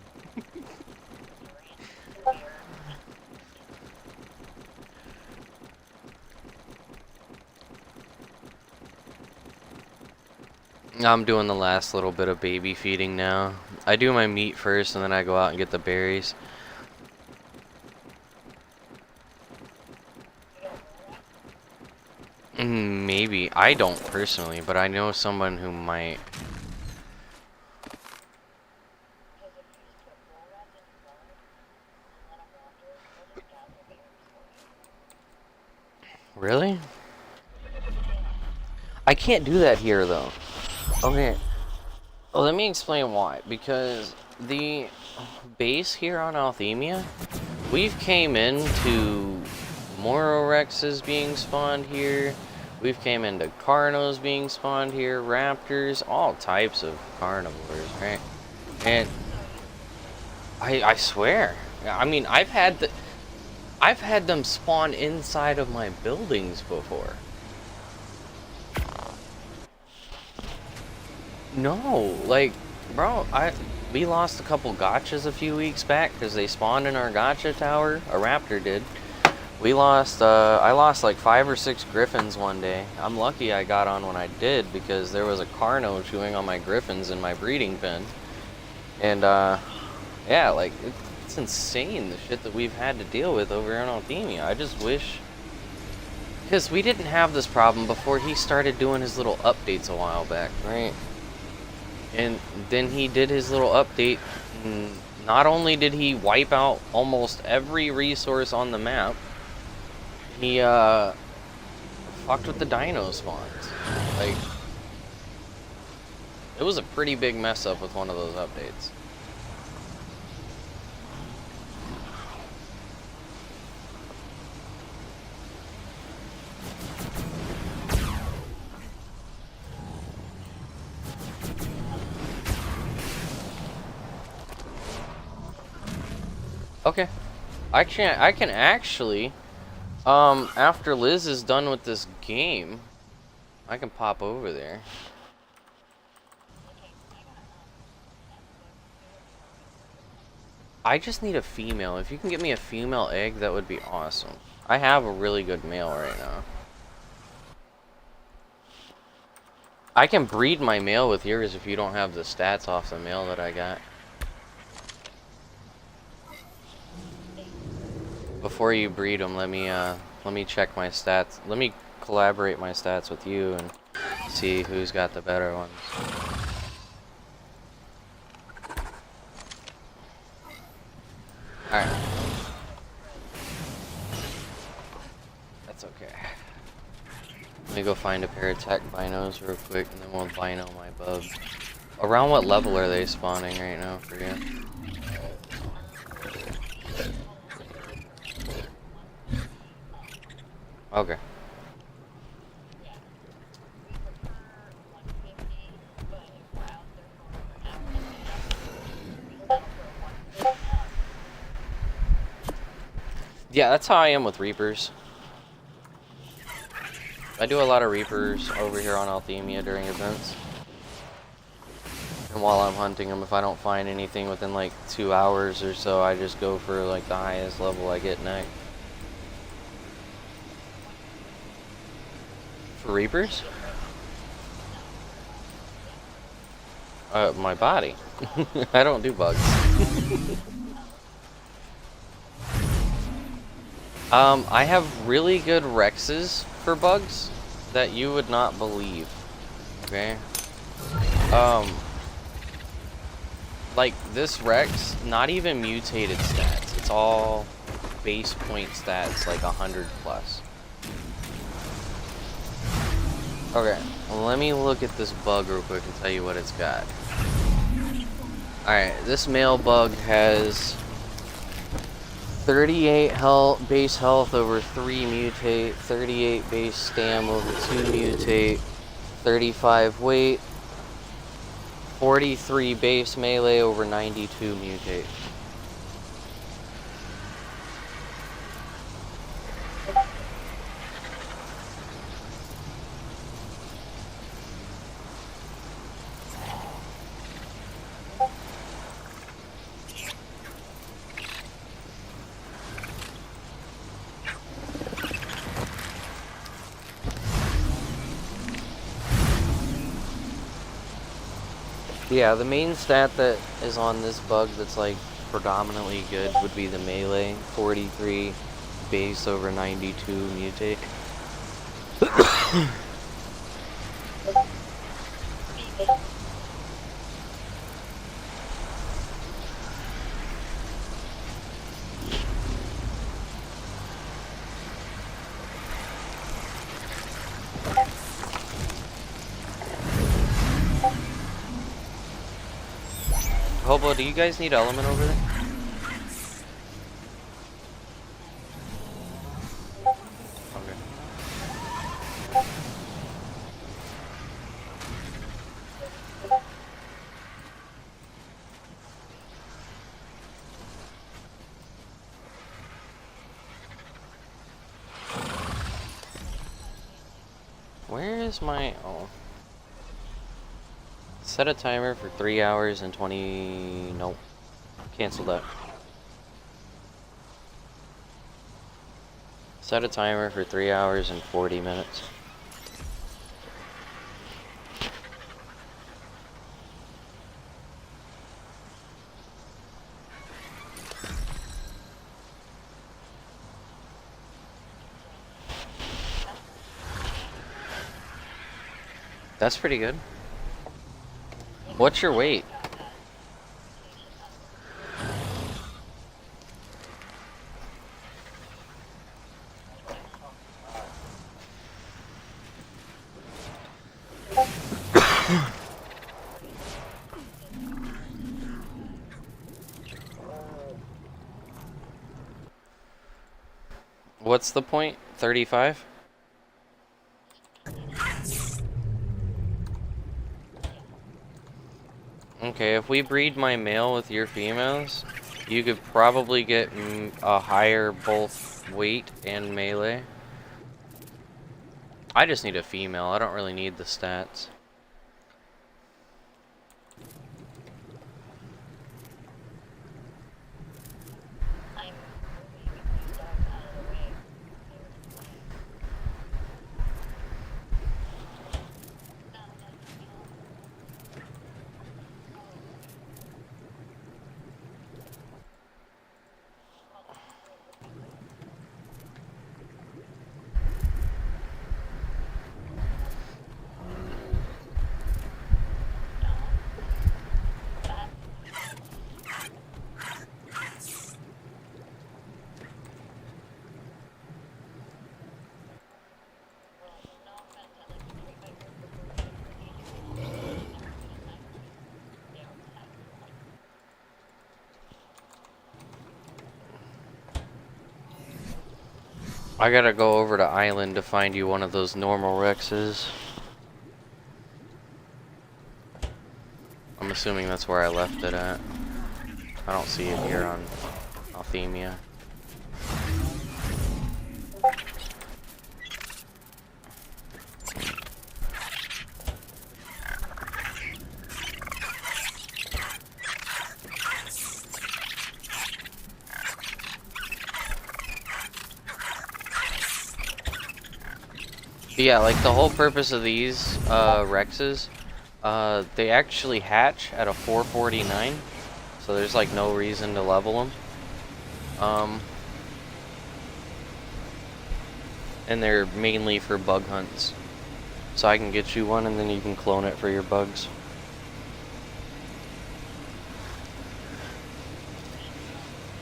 I'm doing the last little bit of baby feeding now. I do my meat first and then I go out and get the berries. Maybe. I don't personally, but I know someone who might. Really? I can't do that here though. Okay. Well, let me explain why. Because the base here on Althemia, we've came into Mororexes being spawned here. We've came into Carnos being spawned here, Raptors, all types of carnivores, right? And I swear, I mean, I've had them spawn inside of my buildings before. No, like, bro, we lost a couple gotchas a few weeks back because they spawned in our gotcha tower. A raptor did. We lost, I lost like 5 or 6 griffins one day. I'm lucky I got on when I did because there was a carno chewing on my griffins in my breeding pen. And, yeah, like, it's insane the shit that we've had to deal with over here in Althemia. I just wish... Because we didn't have this problem before he started doing his little updates a while back, right? And then he did his little update, and not only did he wipe out almost every resource on the map, he fucked with the dino spawns. Like, it was a pretty big mess up with one of those updates. Okay. I can actually, after Liz is done with this game, I can pop over there. I just need a female. If you can get me a female egg, that would be awesome. I have a really good male right now. I can breed my male with yours if you don't have the stats off the male that I got. Before you breed them, let me check my stats. Let me collaborate my stats with you and see who's got the better ones. Alright. That's okay. Let me go find a pair of tech binos real quick and then we'll bino my bub. Around what level are they spawning right now for you? Okay. Yeah, that's how I am with Reapers. I do a lot of Reapers over here on Althemia during events. And while I'm hunting them, if I don't find anything within like 2 hours or so, I just go for like the highest level I get next. For Reapers? My body. I don't do bugs. I have really good Rexes for bugs that you would not believe. Okay? Like this Rex, not even mutated stats. It's all base point stats, like 100 plus. Okay, well, let me look at this bug real quick and tell you what it's got. Alright, this male bug has 38 base health over 3 mutate, 38 base stam over 2 mutate, 35 weight, 43 base melee over 92 mutate. Yeah, the main stat that is on this bug that's like predominantly good would be the melee. 43 base over 92 mutate. Hobo, do you guys need element over there? Okay. Where is my... Oh. Set a timer for 3 hours and 20... Nope. Cancel that. Set a timer for 3 hours and 40 minutes. That's pretty good. What's your weight? What's the point? 35? Okay, if we breed my male with your females, you could probably get a higher both weight and melee. I just need a female, I don't really need the stats. I gotta go over to Island to find you one of those normal Rexes. I'm assuming that's where I left it at. I don't see it here on Althemia. Yeah, like the whole purpose of these Rexes, they actually hatch at a 449, so there's like no reason to level them. And they're mainly for bug hunts. So I can get you one and then you can clone it for your bugs.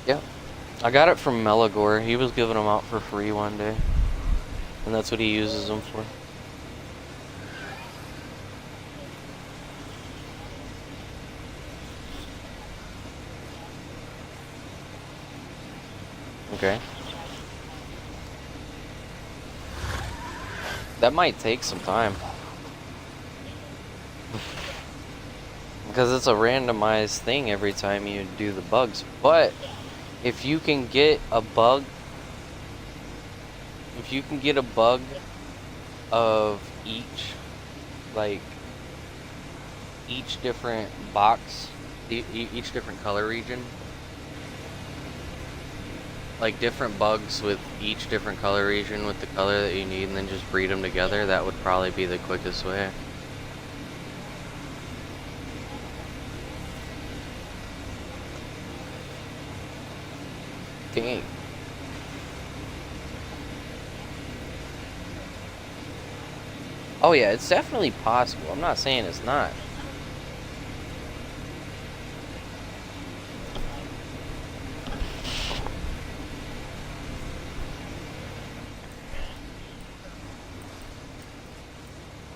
Yep. I got it from Melagor. He was giving them out for free one day. And that's what he uses them for. Okay. That might take some time. Because it's a randomized thing every time you do the bugs. But if you can get a bug of each, like each different box, each different color region, like different bugs with each different color region with the color that you need, and then just breed them together, that would probably be the quickest way. Dang. Oh yeah, it's definitely possible. I'm not saying it's not.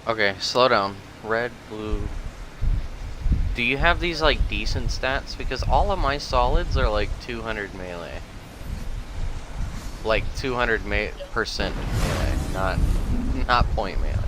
Okay, slow down. Red, blue. Do you have these like decent stats? Because all of my solids are like 200 melee. Like 200% melee, not point melee.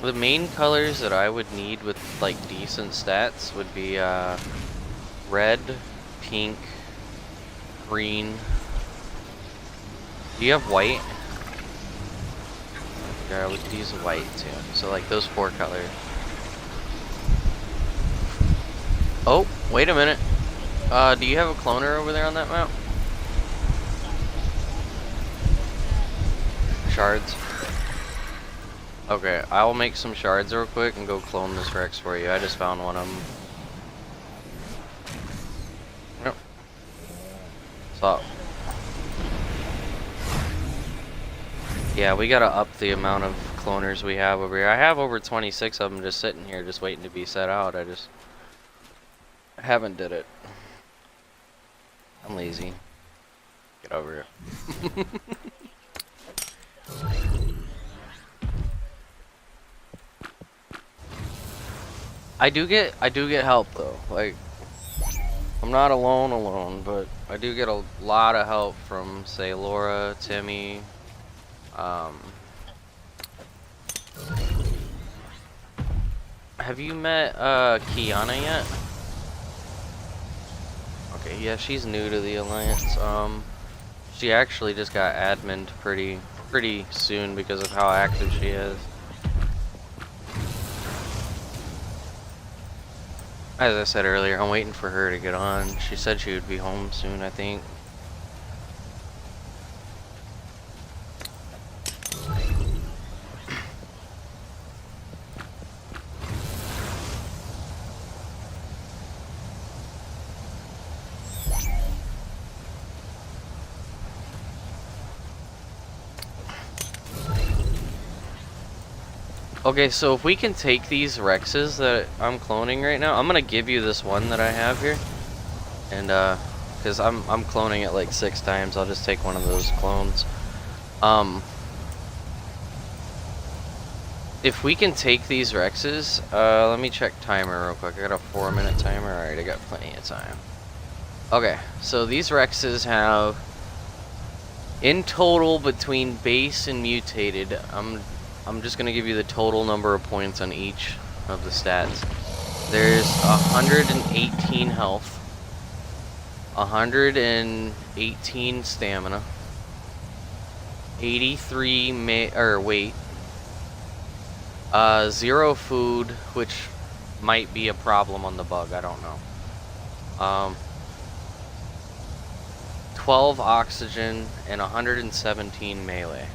The main colors that I would need with like decent stats would be red, pink, green. Do you have white? Yeah, we could use white too. So like those 4 colors. Oh, wait a minute. Do you have a cloner over there on that map? Shards. Okay, I will make some shards real quick and go clone this Rex for you. I just found one of them. Yep. What's up? Yeah, we gotta up the amount of cloners we have over here. I have over 26 of them just sitting here, just waiting to be set out. I just haven't did it. I'm lazy. Get over here. I do get help though. Like, I'm not alone, but I do get a lot of help from, say, Laura, Timmy. Have you met Kiana yet? Okay, yeah, she's new to the Alliance. She actually just got admined pretty soon because of how active she is. As I said earlier, I'm waiting for her to get on. She said she would be home soon, I think. Okay, so if we can take these Rexes that I'm cloning right now, I'm gonna give you this one that I have here. And cause I'm cloning it like 6 times, I'll just take one of those clones. If we can take these Rexes, let me check timer real quick. I got a 4-minute timer. Alright, I got plenty of time. Okay, so these Rexes have, in total between base and mutated, I'm just gonna give you the total number of points on each of the stats. There's 118 health, 118 stamina, 83 weight, 0 food, which might be a problem on the bug, I don't know. 12 oxygen and 117 melee.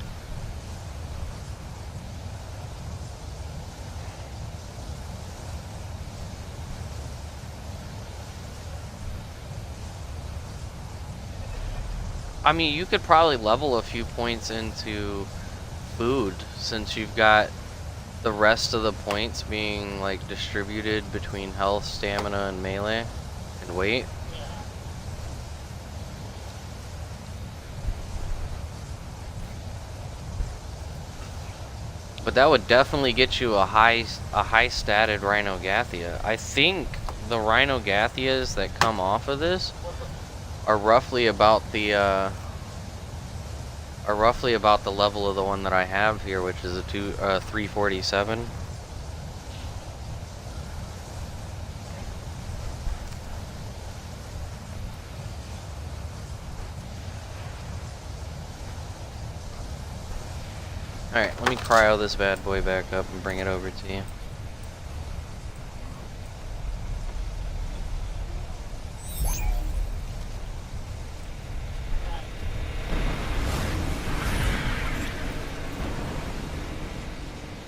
I mean, you could probably level a few points into food since you've got the rest of the points being like distributed between health, stamina, and melee and weight. But that would definitely get you a high statted Rhinogathia. I think the Rhinogathias that come off of this are roughly about the level of the one that I have here, which is a 347. Alright, let me cryo this bad boy back up and bring it over to you.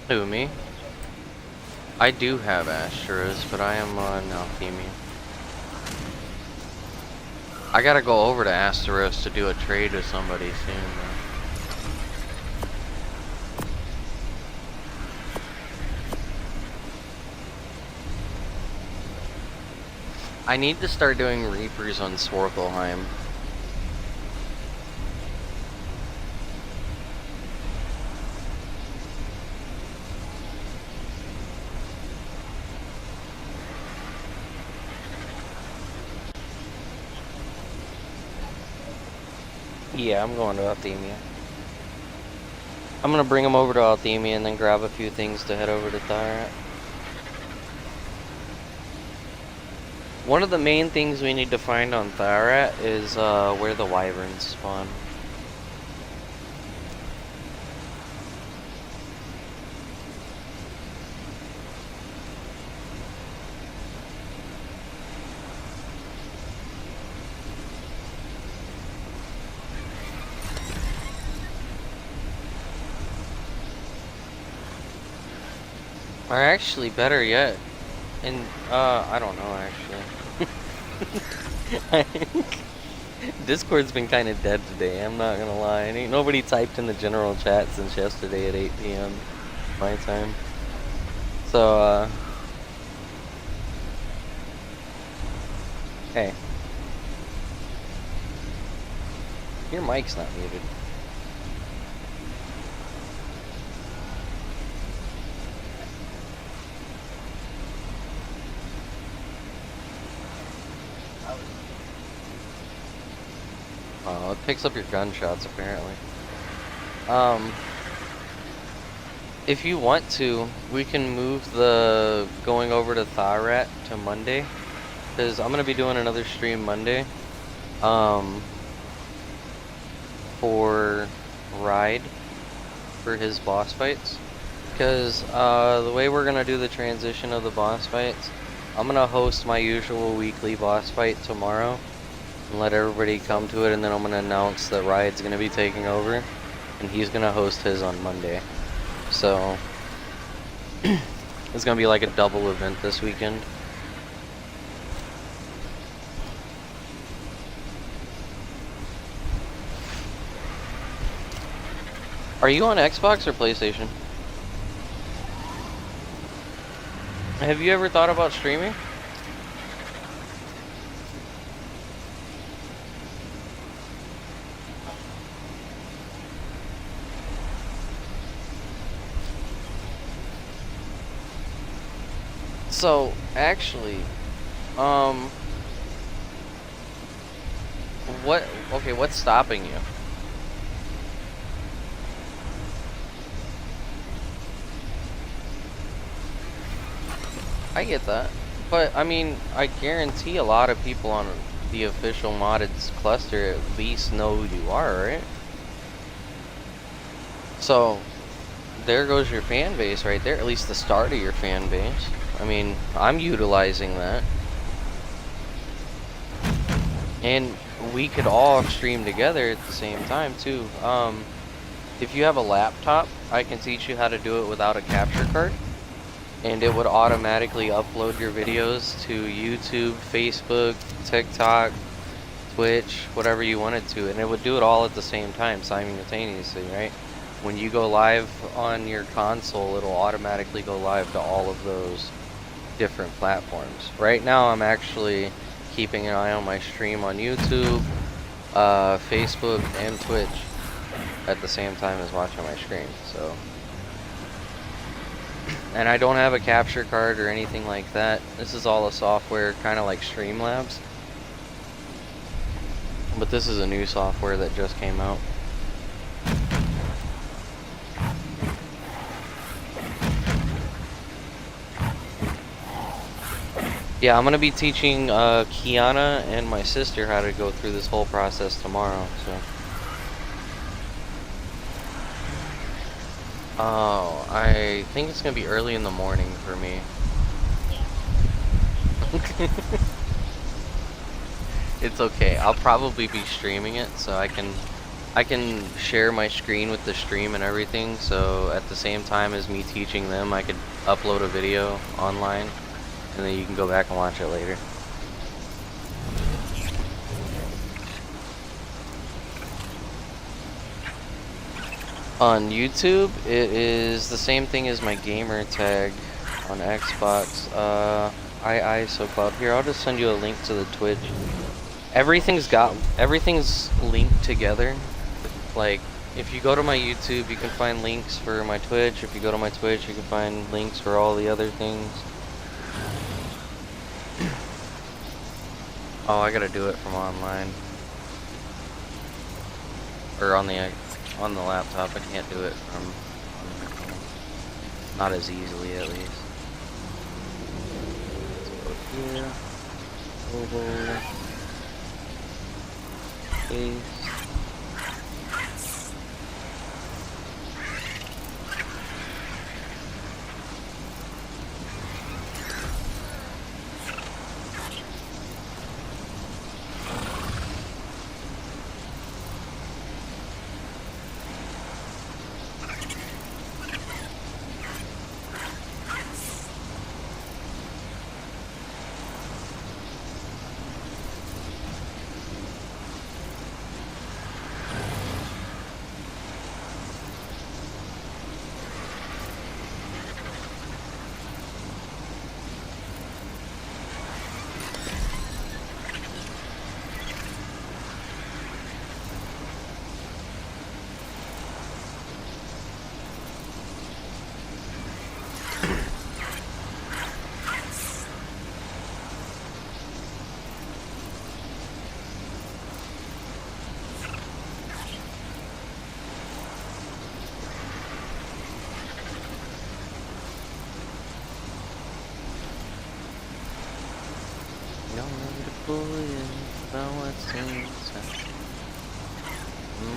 Who, me? I do have Astros, but I am on Alchemy. I gotta go over to Asteros to do a trade with somebody soon, though. I need to start doing Reapers on Swarkelheim. Yeah, I'm going to Althemia. I'm gonna bring him over to Althemia and then grab a few things to head over to Thyrat. One of the main things we need to find on Thyrat is where the wyverns spawn. Or actually, better yet, I don't know actually. Discord's been kind of dead today, I'm not gonna lie. Ain't nobody typed in the general chat since yesterday at 8 p.m. my time. So, hey. Your mic's not muted. Oh, it picks up your gunshots apparently. If you want to, we can move the going over to Thyrat to Monday, because I'm gonna be doing another stream Monday. For Ride for his boss fights, because the way we're gonna do the transition of the boss fights, I'm gonna host my usual weekly boss fight tomorrow and let everybody come to it, and then I'm gonna announce that Ride's gonna be taking over and he's gonna host his on Monday. So it's gonna be like a double event this weekend. Are you on Xbox or PlayStation? Have you ever thought about streaming? So, actually, what's stopping you? I get that, but I mean, I guarantee a lot of people on the official modded cluster at least know who you are, right? So, there goes your fan base right there, at least the start of your fan base. I mean, I'm utilizing that. And we could all stream together at the same time, too. If you have a laptop, I can teach you how to do it without a capture card. And it would automatically upload your videos to YouTube, Facebook, TikTok, Twitch, whatever you wanted to. And it would do it all at the same time, simultaneously, right? When you go live on your console, it'll automatically go live to all of those different platforms. Right now, I'm actually keeping an eye on my stream on YouTube, Facebook, and Twitch at the same time as watching my stream, so. And I don't have a capture card or anything like that. This is all a software, kind of like Streamlabs. But this is a new software that just came out. Yeah, I'm gonna be teaching Kiana and my sister how to go through this whole process tomorrow, so. Oh, I think it's gonna be early in the morning for me. It's okay, I'll probably be streaming it, so I can I can share my screen with the stream and everything, so at the same time as me teaching them, I could upload a video online, and then you can go back and watch it later. On YouTube, it is the same thing as my gamer tag on Xbox. So Cloud. Here, I'll just send you a link to the Twitch. Everything's linked together. Like, if you go to my YouTube, you can find links for my Twitch. If you go to my Twitch, you can find links for all the other things. Oh, I gotta do it from online. Or on the laptop. I can't do it from on my phone. Not as easily, at least. Let's go here. Over. Paste.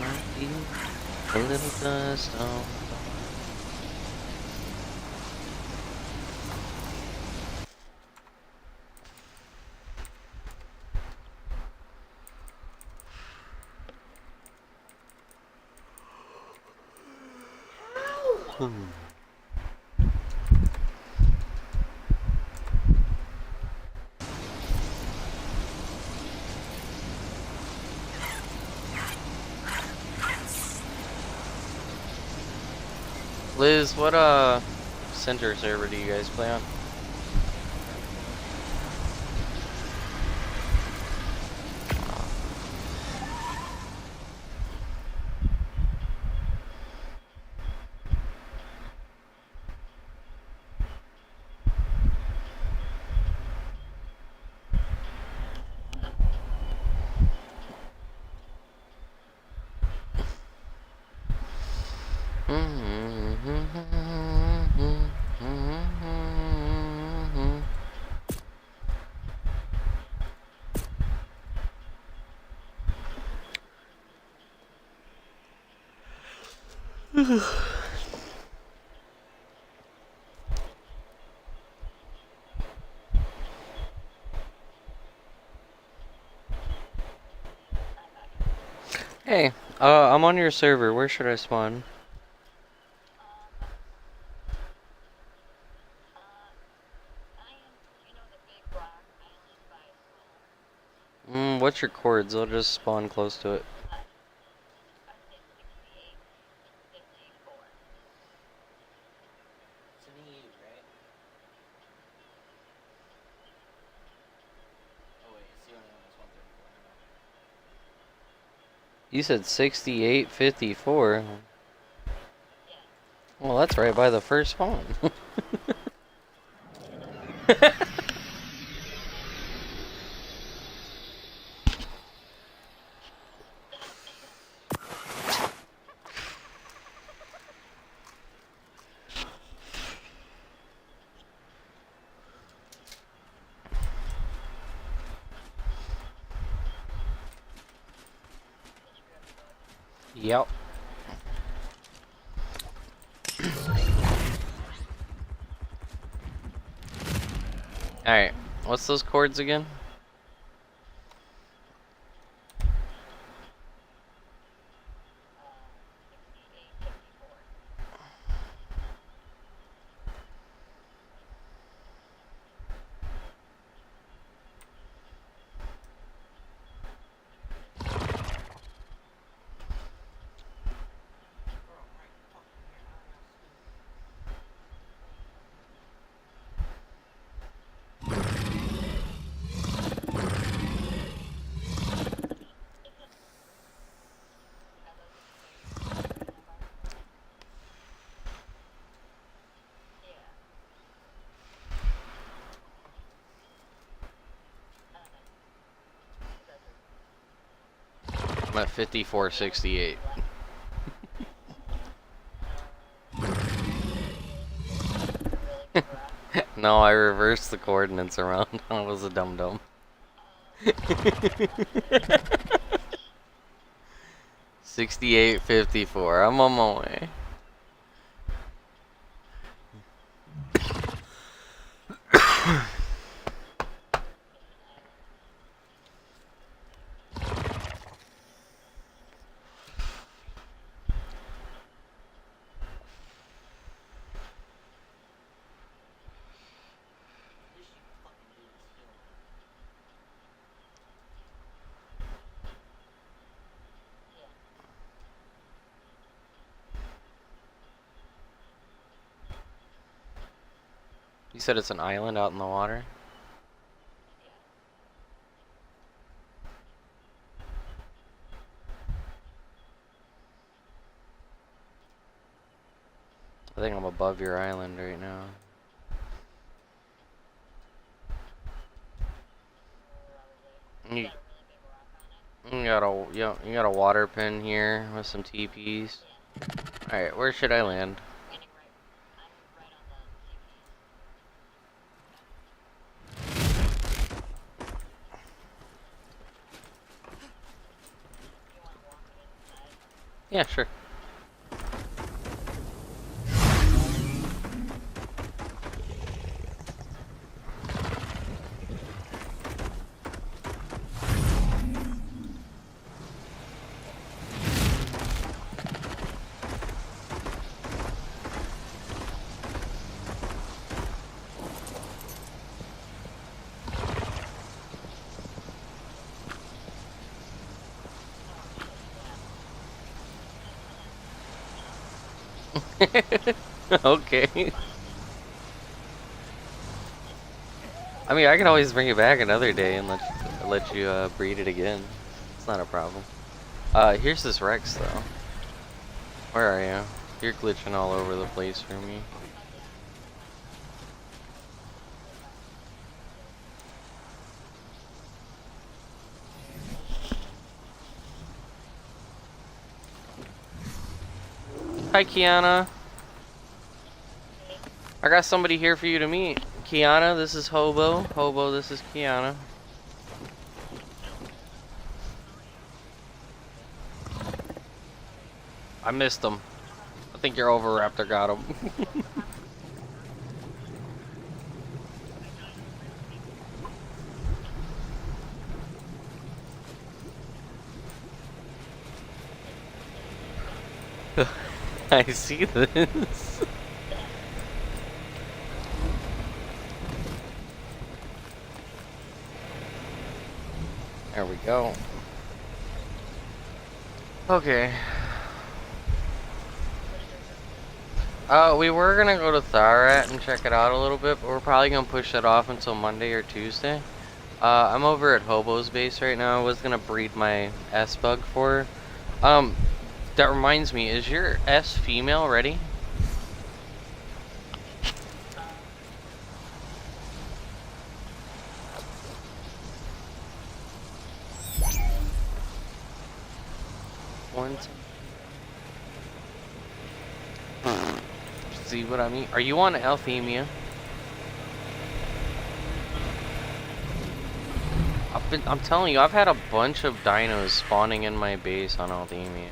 Might be a little dust on. Liz, what center server do you guys play on? Hey, I'm on your server. Where should I spawn? What's your chords? I'll just spawn close to it. You said 6854. Well, that's right by the first spawn. Yep. Alright, what's those chords again? I'm at 5468. No, I reversed the coordinates around. I was a dum-dum. 6854. I'm on my way. You said it's an island out in the water? I think I'm above your island right now. You, you got a water pin here with some TPs. Alright, where should I land? Yeah, sure. Okay. I mean, I can always bring it back another day and let you breed it again. It's not a problem. Here's this Rex though. Where are you? You're glitching all over the place for me. Hi, Kiana. I got somebody here for you to meet. Kiana, this is Hobo. Hobo, this is Kiana. I missed him. I think your Oviraptor got him. I see this. There we go. Okay. We were gonna go to Tharat and check it out a little bit, but we're probably gonna push that off until Monday or Tuesday. I'm over at Hobo's base right now. I was gonna breed my S-Bug for her. That reminds me, is your S female ready? See what I mean? Are you on Althemia? I'm telling you, I've had a bunch of dinos spawning in my base on Althemia.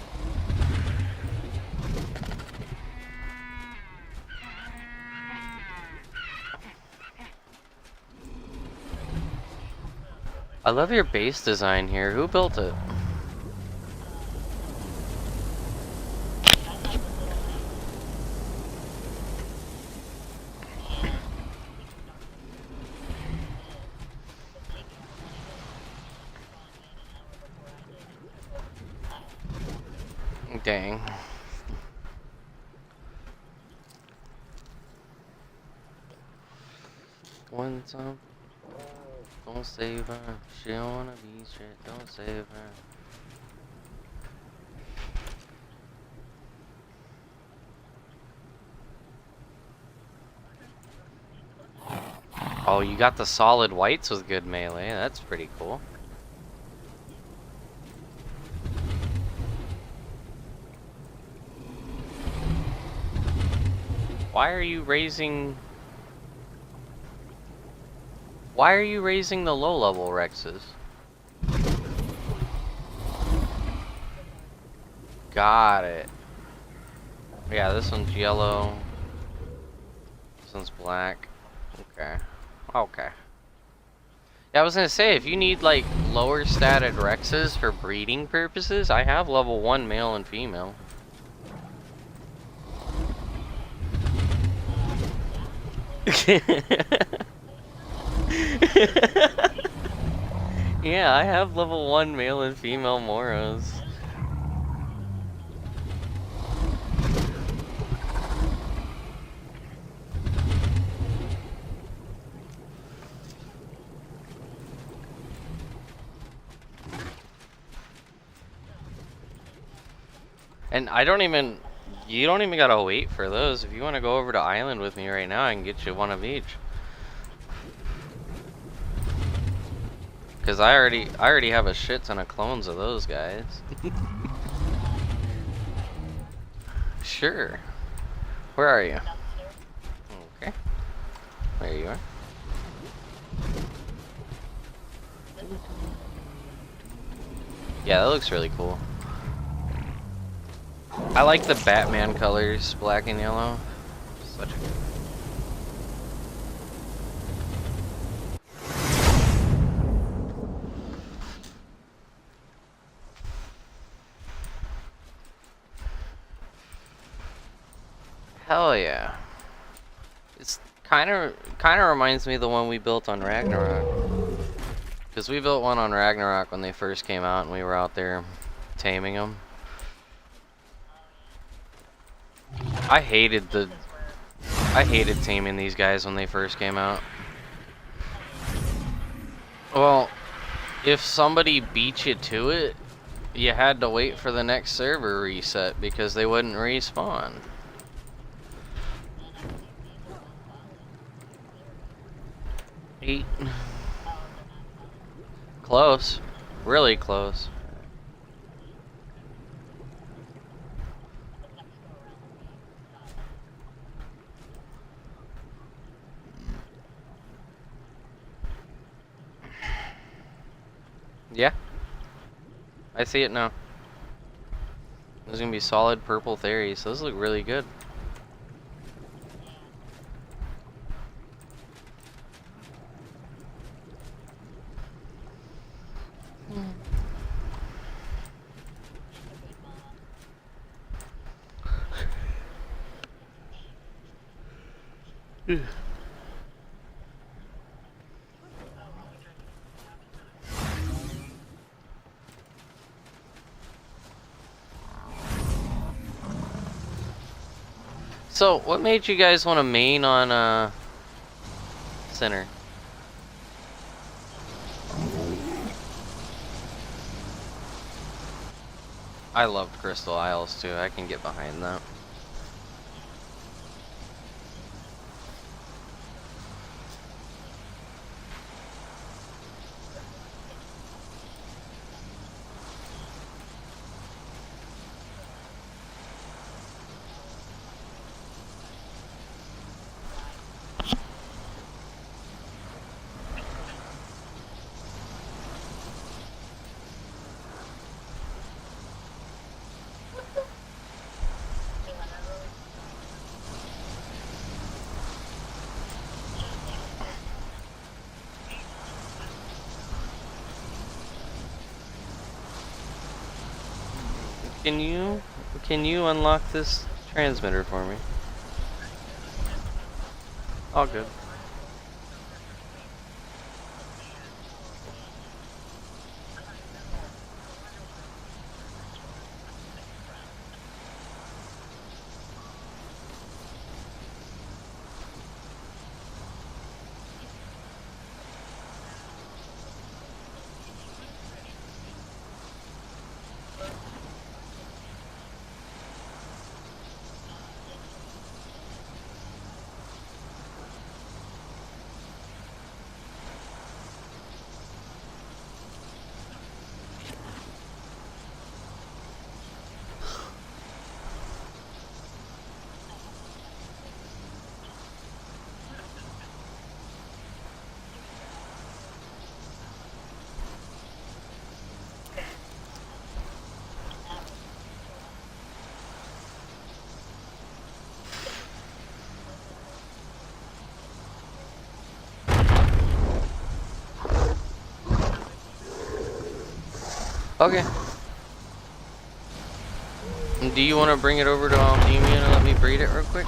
I love your base design here. Who built it? Dang. One time. Don't save her. She don't wanna be straight. Don't save her. Oh, you got the solid whites with good melee. That's pretty cool. Why are you raising... Why are you raising the low-level Rexes? Got it. Yeah, this one's yellow. This one's black. Okay. Okay. Yeah, I was gonna say, if you need, like, lower statted Rexes for breeding purposes, I have level 1 male and female. Yeah, I have level 1 male and female Moros. And I don't even... You don't even gotta wait for those. If you want to go over to Island with me right now, I can get you one of each. Cause I already have a shit ton of clones of those guys. Sure. Where are you? Okay. There you are. Yeah, that looks really cool. I like the Batman colors, black and yellow. Such a... Hell yeah. It's kind of reminds me of the one we built on Ragnarok. Because we built one on Ragnarok when they first came out and we were out there taming them. I hated taming these guys when they first came out. Well, if somebody beat you to it, you had to wait for the next server reset because they wouldn't respawn. Eight. Close. Really close. Yeah. I see it now. There's gonna be solid purple theories. Those look really good. So, what made you guys want to main on center? I loved Crystal Isles too. I can get behind that. Can you unlock this transmitter for me? All good. Okay. Do you want to bring it over to Althemia and let me breed it real quick?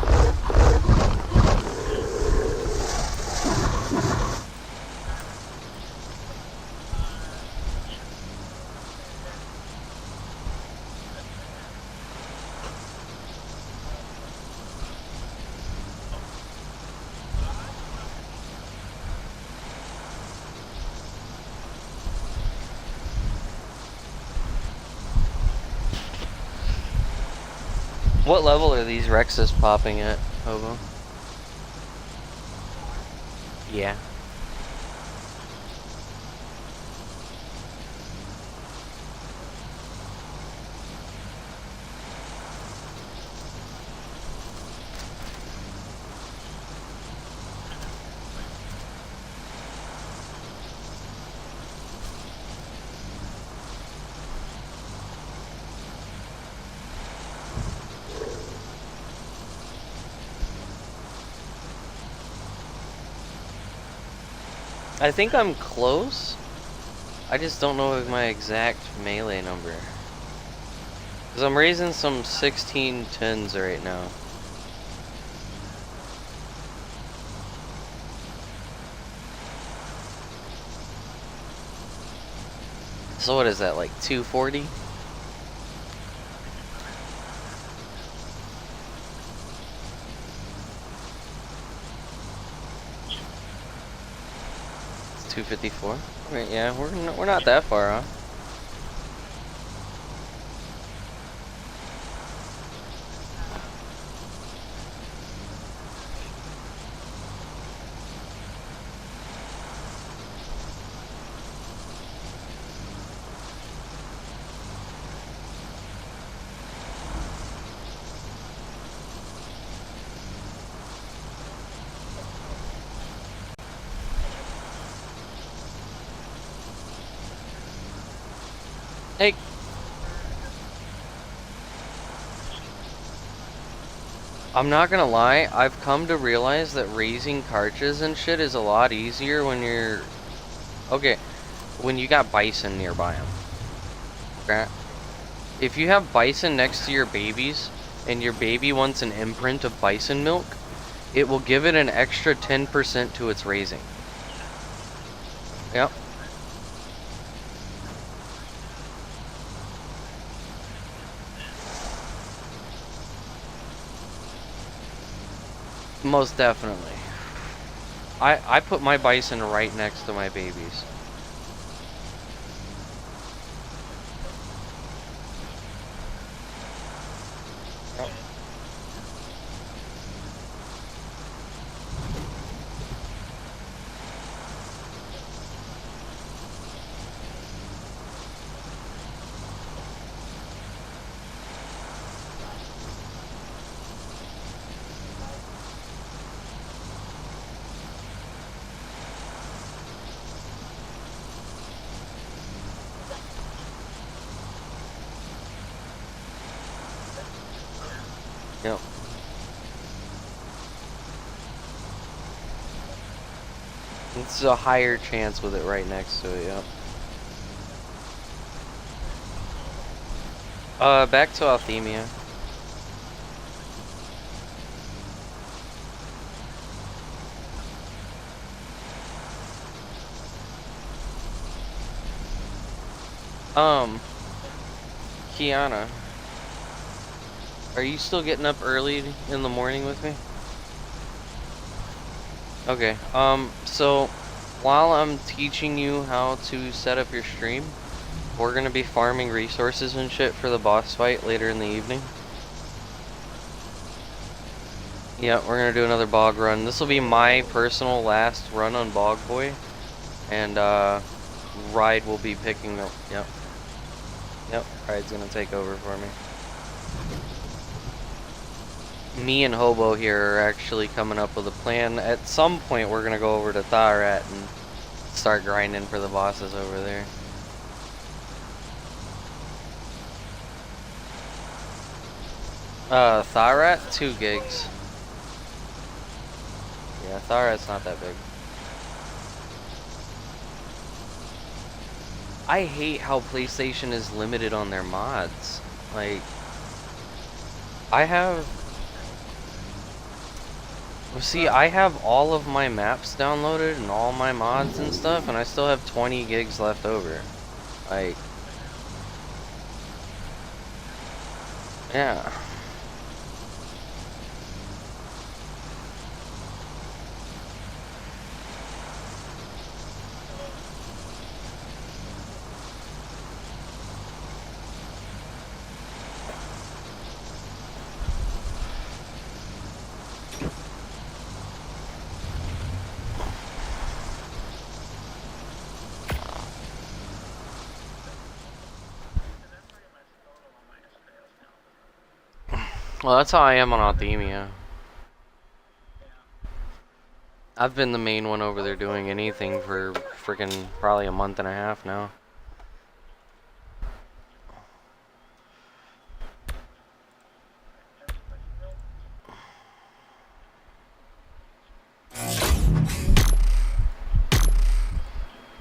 What level are these Rexes popping at, Hobo? Yeah. I think I'm close. I just don't know my exact melee number. Because I'm raising some 1610s right now. So what is that, like 240? It's 254. Okay, yeah, we're not that far off. Hey. I'm not gonna lie, I've come to realize that raising carches and shit is a lot easier when you're... Okay, when you got bison nearby them. Okay? If you have bison next to your babies, and your baby wants an imprint of bison milk, it will give it an extra 10% to its raising. Yep. Most definitely. I put my bison right next to my babies. Yep. Yep. It's a higher chance with it right next to it, yep. Back to Althemia. Kiana, are you still getting up early in the morning with me? Okay, so while I'm teaching you how to set up your stream, we're gonna be farming resources and shit for the boss fight later in the evening. Yeah, we're gonna do another bog run. This will be my personal last run on Bog Boy, and Ride will be picking up. Yep. Yep, Ride's gonna take over for me. Me and Hobo here are actually coming up with a plan. At some point, we're gonna go over to Tharat and start grinding for the bosses over there. Tharat, 2 gigs. Yeah, Tharat's not that big. I hate how PlayStation is limited on their mods. Like, I have... See, I have all of my maps downloaded and all my mods and stuff, and I still have 20 gigs left over. Like... Yeah. Well, that's how I am on Althemia. I've been the main one over there doing anything for freaking probably a month and a half now.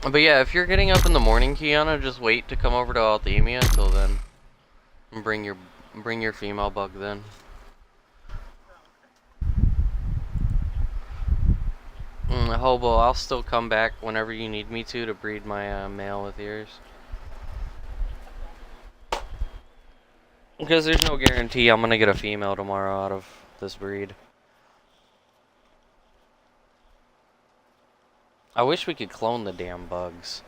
But yeah, if you're getting up in the morning, Kiana, just wait to come over to Althemia until then. And bring your female bug then. Hobo, I'll still come back whenever you need me to breed my male with yours. Because there's no guarantee I'm gonna get a female tomorrow out of this breed. I wish we could clone the damn bugs.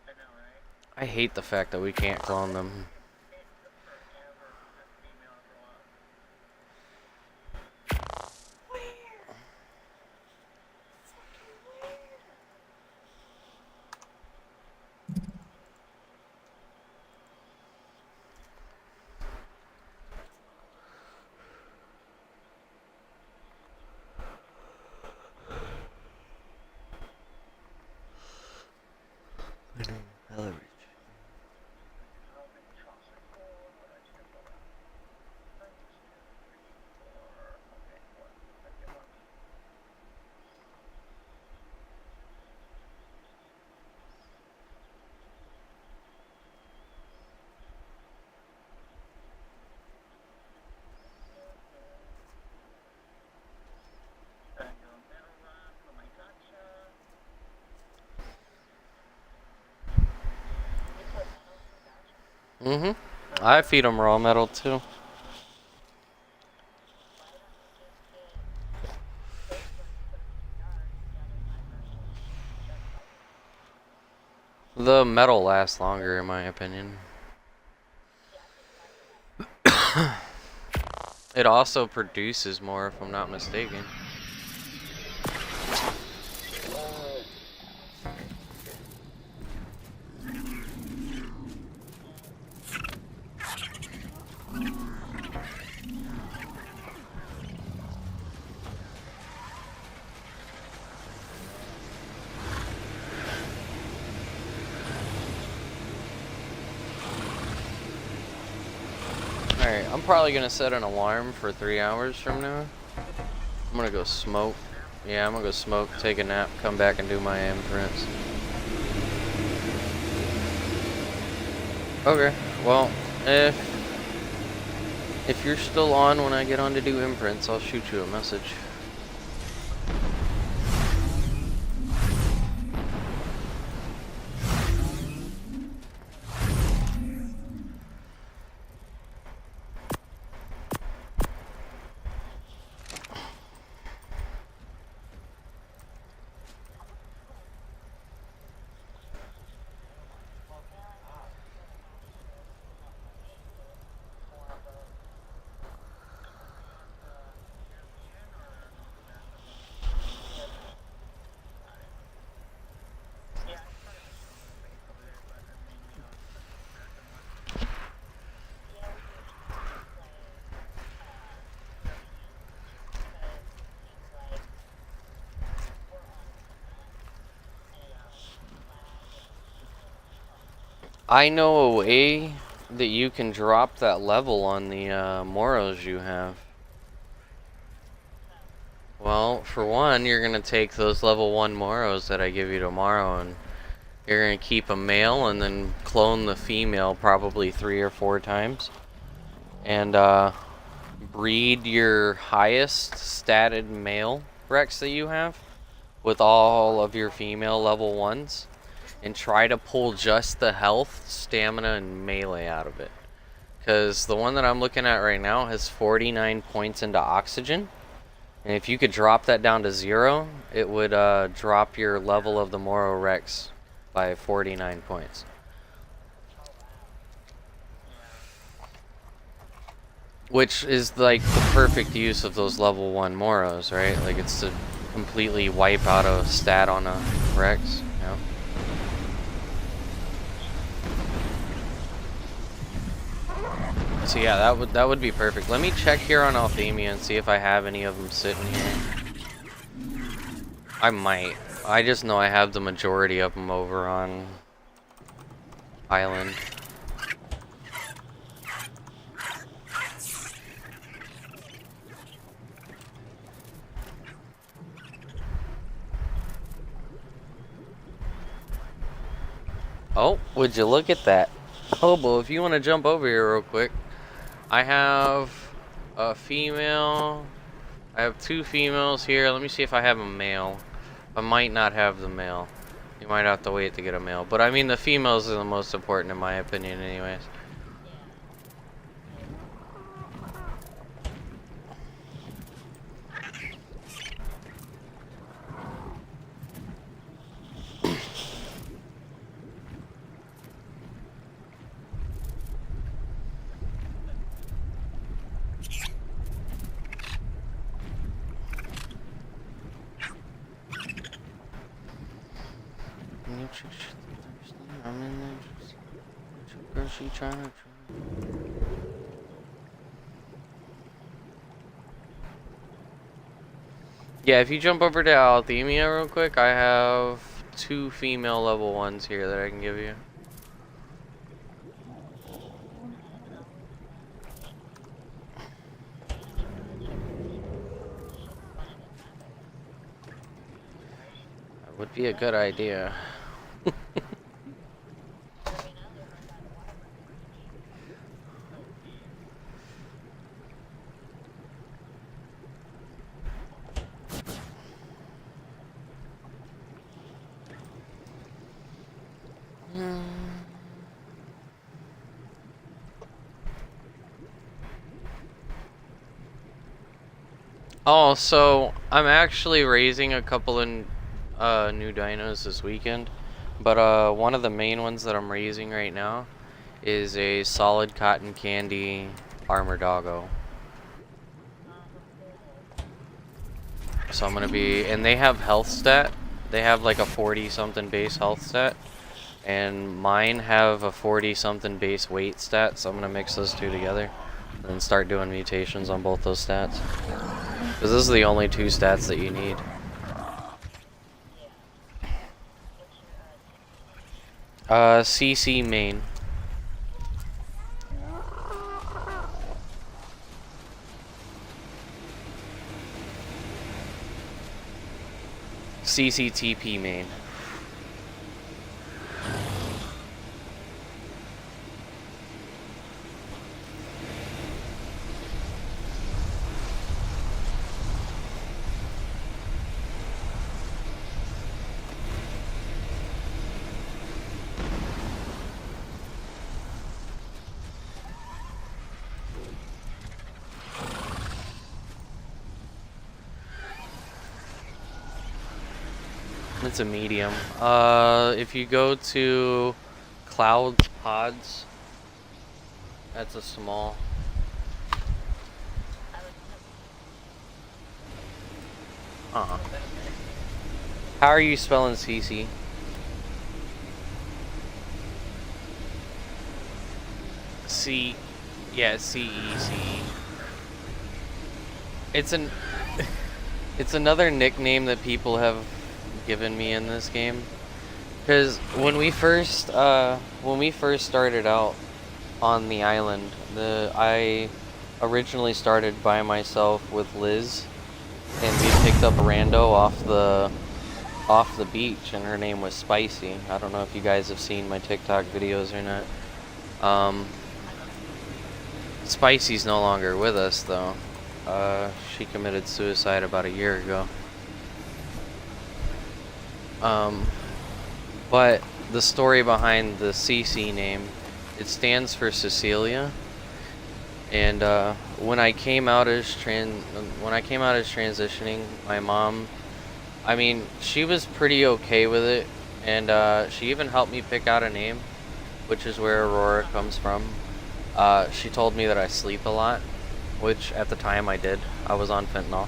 I know, right? I hate the fact that we can't clone them. I feed them raw metal too. The metal lasts longer, in my opinion. It also produces more, if I'm not mistaken. Alright, I'm probably gonna set an alarm for 3 hours from now. I'm gonna go smoke. Yeah, I'm gonna go smoke, take a nap, come back and do my imprints. Okay, well, if you're still on when I get on to do imprints, I'll shoot you a message. I know a way that you can drop that level on the Moros you have. Well, for one, you're gonna take those level 1 Moros that I give you tomorrow and You're going to keep a male and then clone the female probably 3 or 4 times. And breed your highest statted male Rex that you have with all of your female level 1s. And try to pull just the health, stamina, and melee out of it. Because the one that I'm looking at right now has 49 points into oxygen. And if you could drop that down to 0, it would drop your level of the Moro Rex by 49 points. Which is like the perfect use of those level 1 Moros, right? Like it's to completely wipe out a stat on a Rex, you know? So yeah, that would be perfect. Let me check here on Althemia and see if I have any of them sitting here. I might. I just know I have the majority of them over on Island. Oh, would you look at that? Hobo, if you want to jump over here real quick. I have a female. I have 2 females here. Let me see if I have a male. I might not have the male. You might have to wait to get a male. But I mean, the females are the most important in my opinion anyways. I'm in there. Where's she trying to? Yeah, if you jump over to Althemia real quick, I have 2 female level 1s here that I can give you. That would be a good idea. Oh, so I'm actually raising a couple of new dinos this weekend, but one of the main ones that I'm raising right now is a solid cotton candy armor doggo. So I'm gonna be, and they have health stat. They have like a 40 something base health stat, and mine have a 40 something base weight stat. So I'm gonna mix those 2 together and start doing mutations on both those stats. Because this is the only 2 stats that you need. CC main. CCTP main. It's a medium. If you go to Cloud Pods, that's a small. How are you spelling CC? C, yeah, CEC. It's it's another nickname that people have given me in this game, because when we first started out on the island, I originally started by myself with Liz, and we picked up Rando off the off the beach, and her name was Spicy. I don't know if you guys have seen my TikTok videos or not. Spicy's no longer with us, though. She committed suicide about a year ago. But the story behind the CC name, it stands for Cecilia. And when I came out as transitioning, my mom, I mean, she was pretty okay with it, and she even helped me pick out a name, which is where Aurora comes from. She told me that I sleep a lot, which at the time I did. I was on fentanyl.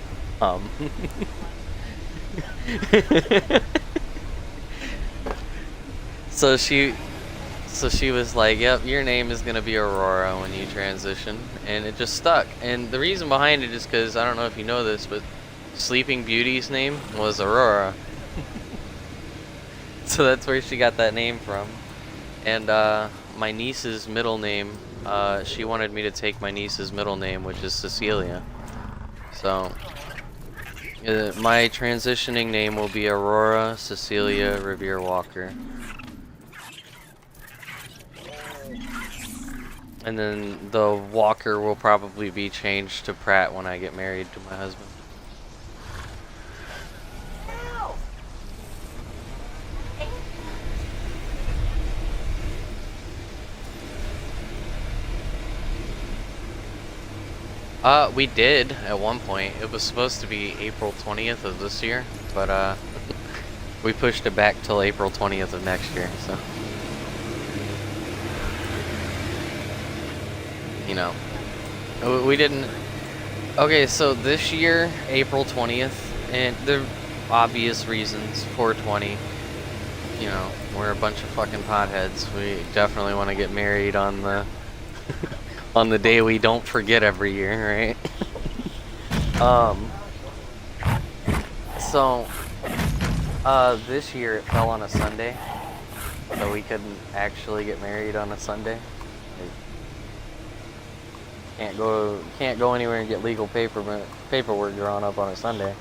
So she was like, "Yep, your name is gonna be Aurora when you transition," and it just stuck. And the reason behind it is because I don't know if you know this, but Sleeping Beauty's name was Aurora, so that's where she got that name from. And my niece's middle name, she wanted me to take my niece's middle name, which is Cecilia. So my transitioning name will be Aurora Cecilia Revere Walker. And then the Walker will probably be changed to Pratt when I get married to my husband. We did at one point. It was supposed to be April 20th of this year, but we pushed it back till April 20th of next year, so. You know, we didn't. Okay, so this year, April 20th, and the obvious reasons, 420. You know, we're a bunch of fucking potheads. We definitely want to get married on the on the day we don't forget every year, right? So this year it fell on a Sunday, so we couldn't actually get married on a Sunday. Can't go anywhere and get legal paperwork drawn up on a Sunday.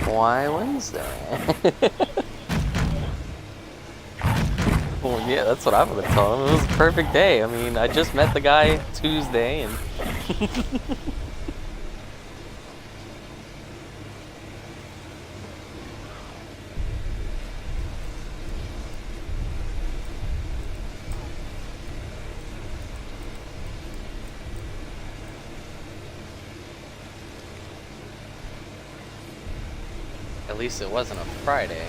Why Wednesday? Well, yeah, that's what I would have told him. It was a perfect day. I mean, I just met the guy Tuesday, and at least it wasn't a Friday.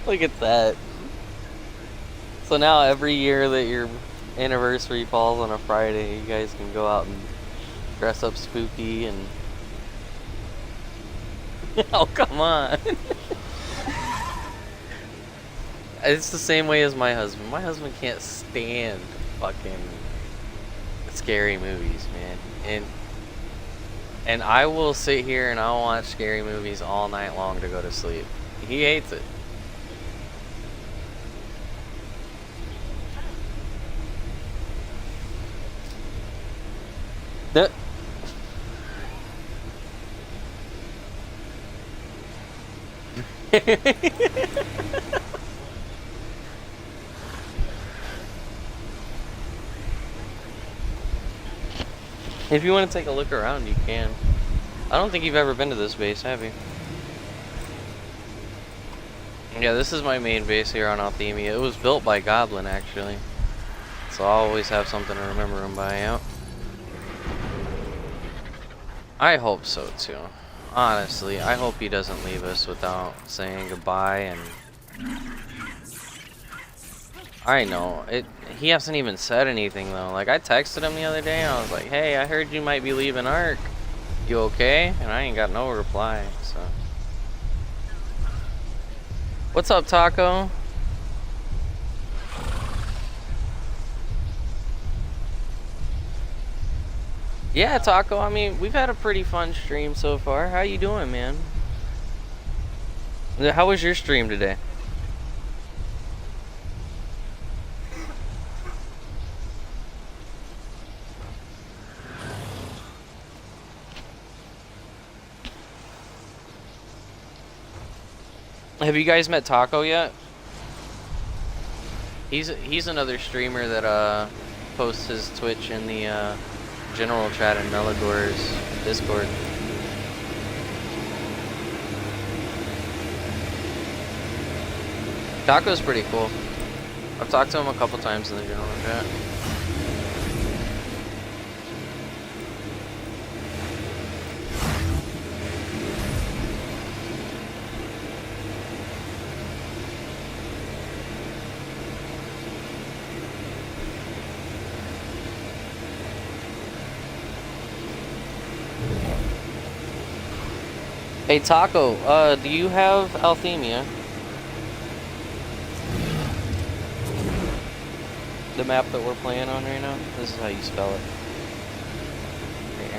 Look at that. So now every year that your anniversary falls on a Friday, you guys can go out and dress up spooky and... Oh, come on. It's the same way as my husband. My husband can't stand fucking scary movies, man. And I will sit here and I'll watch scary movies all night long to go to sleep. He hates it. If you want to take a look around, you can. I don't think you've ever been to this base, have you? Yeah, this is my main base here on Althemia. It was built by Goblin, actually. So I'll always have something to remember him by out. I hope so, too. Honestly, I hope he doesn't leave us without saying goodbye, and... I know. He hasn't even said anything, though. Like, I texted him the other day, and I was like, hey, I heard you might be leaving ARC. You okay? And I ain't got no reply, so... What's up, Taco? Yeah, Taco. I mean, we've had a pretty fun stream so far. How you doing, man? How was your stream today? Have you guys met Taco yet? He's another streamer that posts his Twitch in the general chat in Melagor's Discord. Taco's pretty cool. I've talked to him a couple times in the general chat. Hey Taco, do you have Althemia? The map that we're playing on right now? This is how you spell it. Right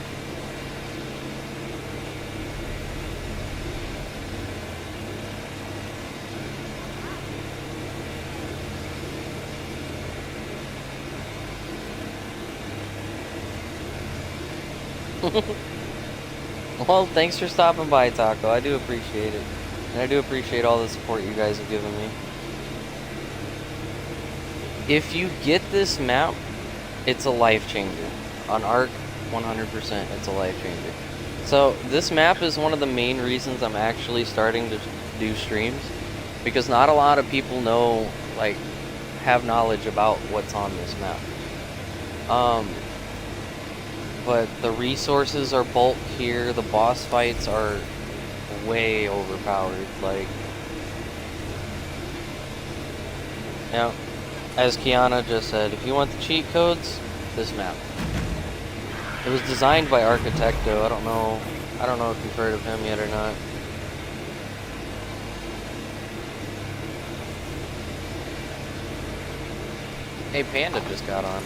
here. Well, thanks for stopping by, Taco. I do appreciate it. And I do appreciate all the support you guys have given me. If you get this map, it's a life changer. On Ark, 100%, it's a life changer. So, this map is one of the main reasons I'm actually starting to do streams. Because not a lot of people know, like, have knowledge about what's on this map. But the resources are bulk here. The boss fights are way overpowered. Like, yeah, as Kiana just said, if you want the cheat codes, this map. It was designed by Architecto. I don't know if you've heard of him yet or not. Hey, Panda just got on.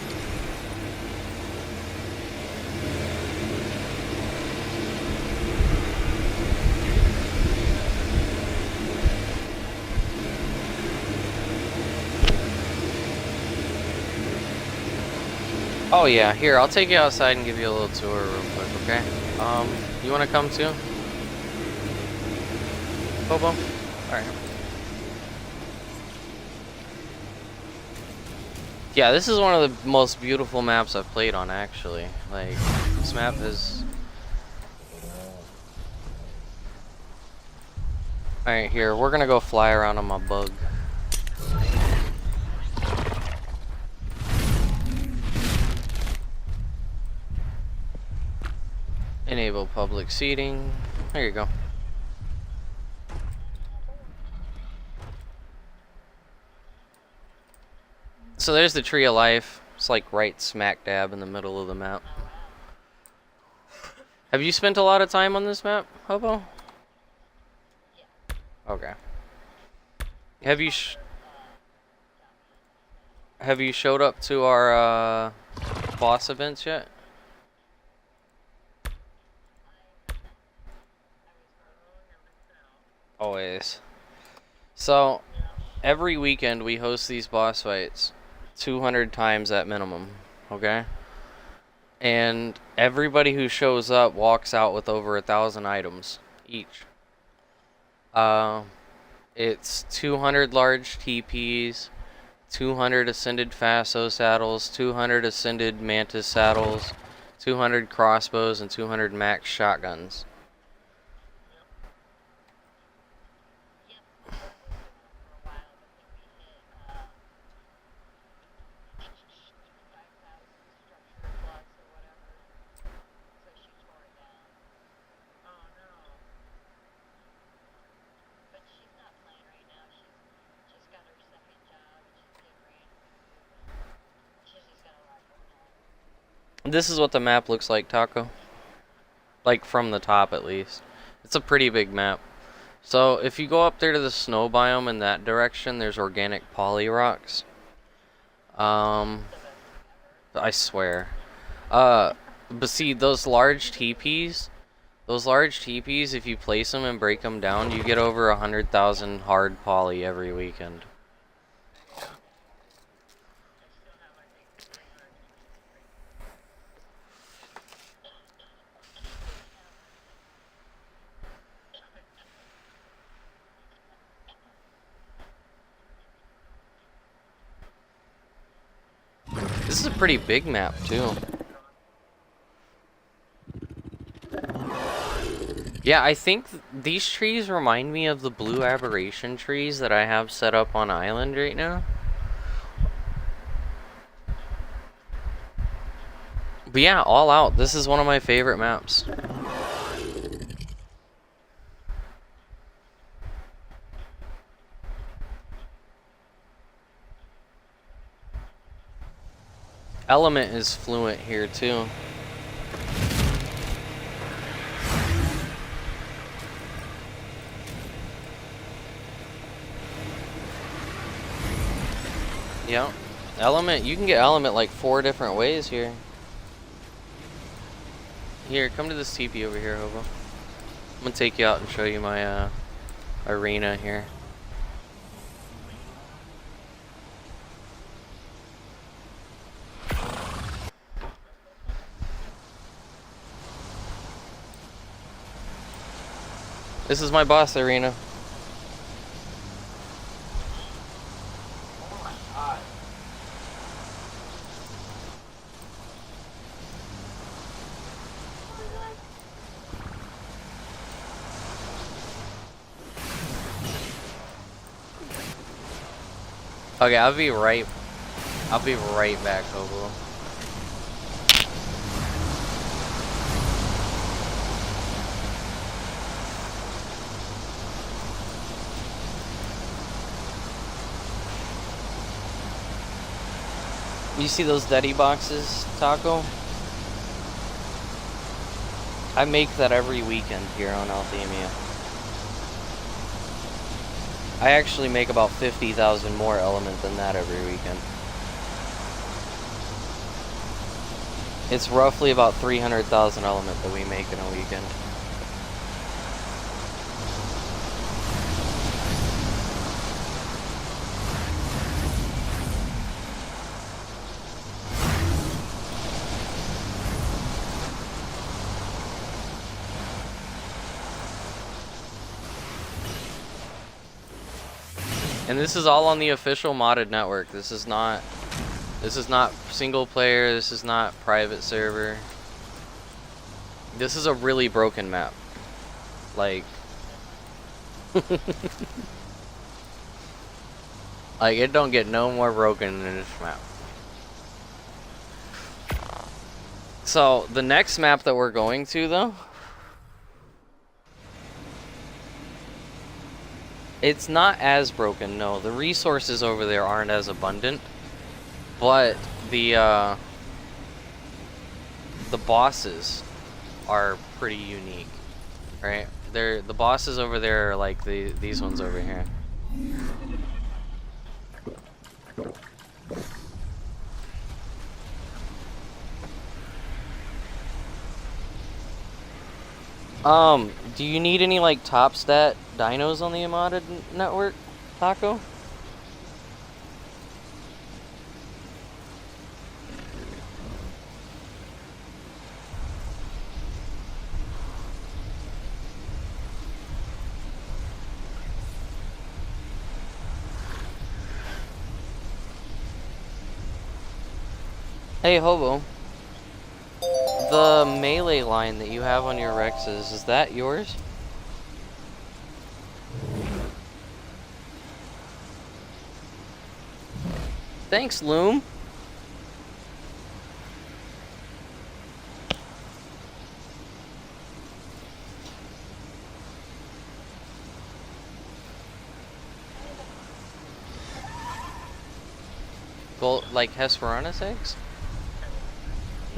Oh yeah, here, I'll take you outside and give you a little tour real quick, okay? You wanna come too? Bobo? Alright. Yeah, this is one of the most beautiful maps I've played on, actually. Like, this map is... Alright, here, we're gonna go fly around on my bug. Enable public seating. There you go. So there's the Tree of Life. It's like right smack dab in the middle of the map. Have you spent a lot of time on this map, Hobo? Okay. Have you showed up to our boss events yet? Always. So, every weekend we host these boss fights 200 times at minimum, okay? And everybody who shows up walks out with over 1,000 items each. It's 200 large TPs, 200 ascended Faso saddles, 200 ascended Mantis saddles, 200 crossbows, and 200 max shotguns. This is what the map looks like, Taco. Like, from the top, at least. It's a pretty big map. So, if you go up there to the snow biome in that direction, there's organic poly rocks. I swear. But see, those large teepees, if you place them and break them down, you get over 100,000 hard poly every weekend. This is a pretty big map, too. Yeah, I think these trees remind me of the blue aberration trees that I have set up on Island right now. But yeah, all out. This is one of my favorite maps. Element is fluent here too. Yeah. Element, you can get Element like 4 different ways here. Here, come to this TP over here, Hobo. I'm gonna take you out and show you my arena here. This is my boss arena. Oh my god. Okay, I'll be right back, Hobo. You see those Daddy boxes, Taco? I make that every weekend here on Althemia. I actually make about 50,000 more Element than that every weekend. It's roughly about 300,000 Element that we make in a weekend. And this is all on the official modded network. This is not single player, this is not private server. This is a really broken map. Like like it don't get no more broken than this map. So the next map that we're going to though, it's not as broken, no. The resources over there aren't as abundant, but the bosses are pretty unique, right? The bosses over there are like these ones over here. Do you need any like top stat dinos on the modded network, Taco? Hey, Hobo. The melee line that you have on your Rexes, is that yours? Thanks, Loom. Gold, like Hesperornis eggs?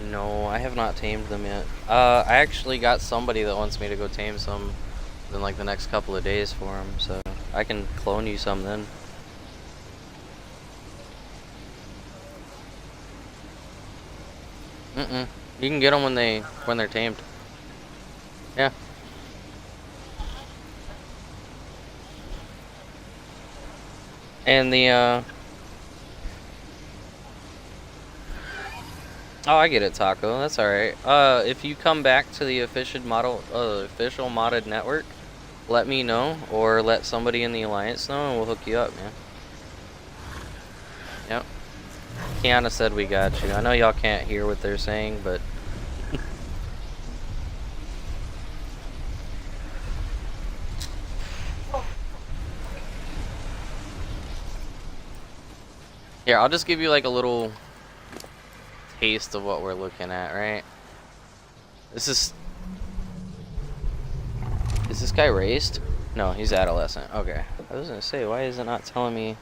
No, I have not tamed them yet. I actually got somebody that wants me to go tame some in like the next couple of days for them, so I can clone you some then. You can get them when they're tamed. Yeah. And the oh, I get it, Taco. That's all right. If you come back to the official modded network, let me know or let somebody in the alliance know, and we'll hook you up, man. Yep. Kiana said we got you. I know y'all can't hear what they're saying, but here, I'll just give you like a little taste of what we're looking at, right? Is this guy raised? No, he's adolescent. Okay. I was gonna say, why is it not telling me?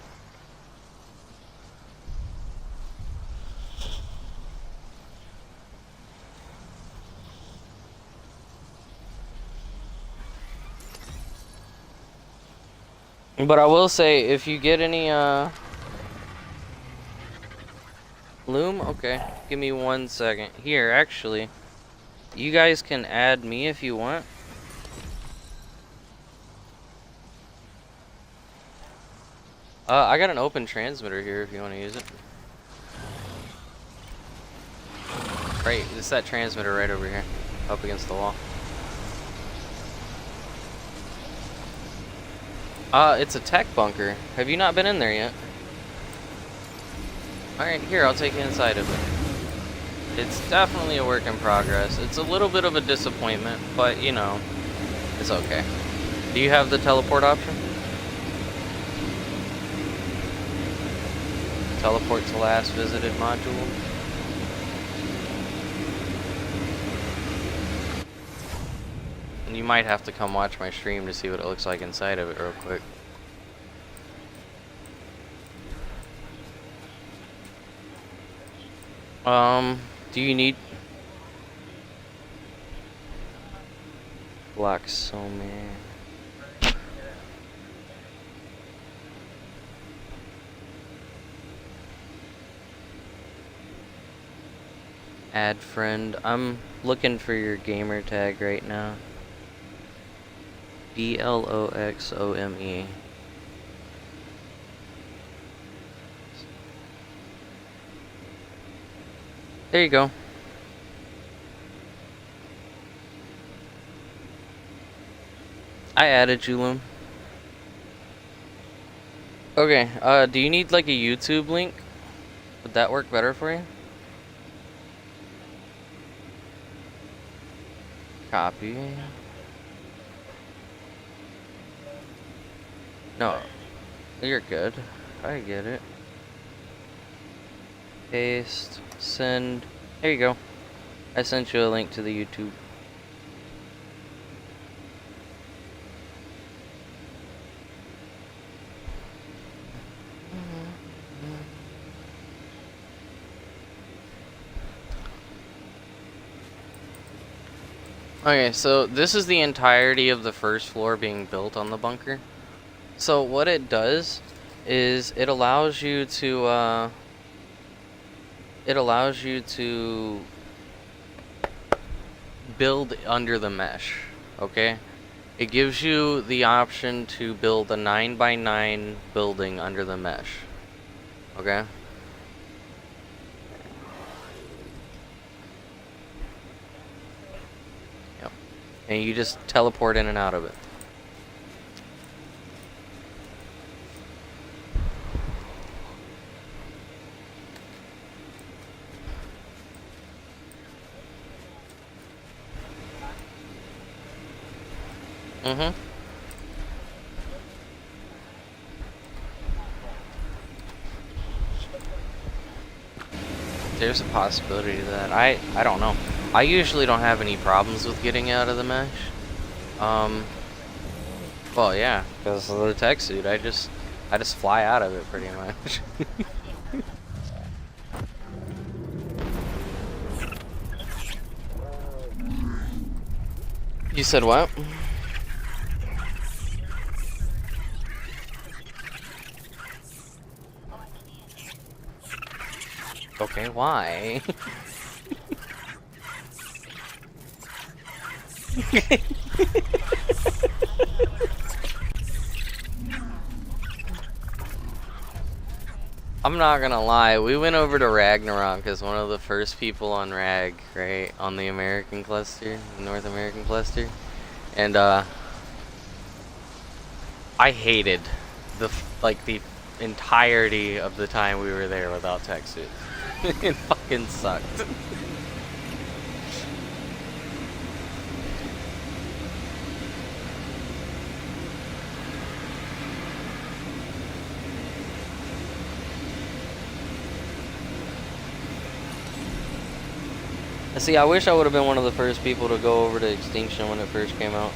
But I will say, if you get any loom, okay. Give me 1 second. Here, actually, you guys can add me if you want. I got an open transmitter here if you want to use it. Right, it's that transmitter right over here, up against the wall. It's a tech bunker. Have you not been in there yet? Alright, here, I'll take you inside of it. It's definitely a work in progress. It's a little bit of a disappointment, but, you know, it's okay. Do you have the teleport option? Teleport to last visited module. And you might have to come watch my stream to see what it looks like inside of it real quick. Do you need block so man? Add friend. I'm looking for your gamer tag right now. BLOXOME. There you go. I added you, Loom. Okay, do you need like a YouTube link? Would that work better for you? Copy. No, you're good. I get it. Paste, send. There you go. I sent you a link to the YouTube. Okay, so this is the entirety of the first floor being built on the bunker. So what it does is it allows you to build under the mesh, okay? It gives you the option to build a 9x9 building under the mesh, okay? Yep. And you just teleport in and out of it. Mm-hmm. There's a possibility to that. I don't know. I usually don't have any problems with getting out of the mesh. Well, yeah, because of the tech suit. I just fly out of it pretty much. You said what? Okay, why? I'm not gonna lie, we went over to Ragnarok as one of the first people on Rag, right? On the American cluster, the North American cluster. And I hated the entirety of the time we were there without tech suits. It fucking sucked. See, I wish I would have been one of the first people to go over to Extinction when it first came out.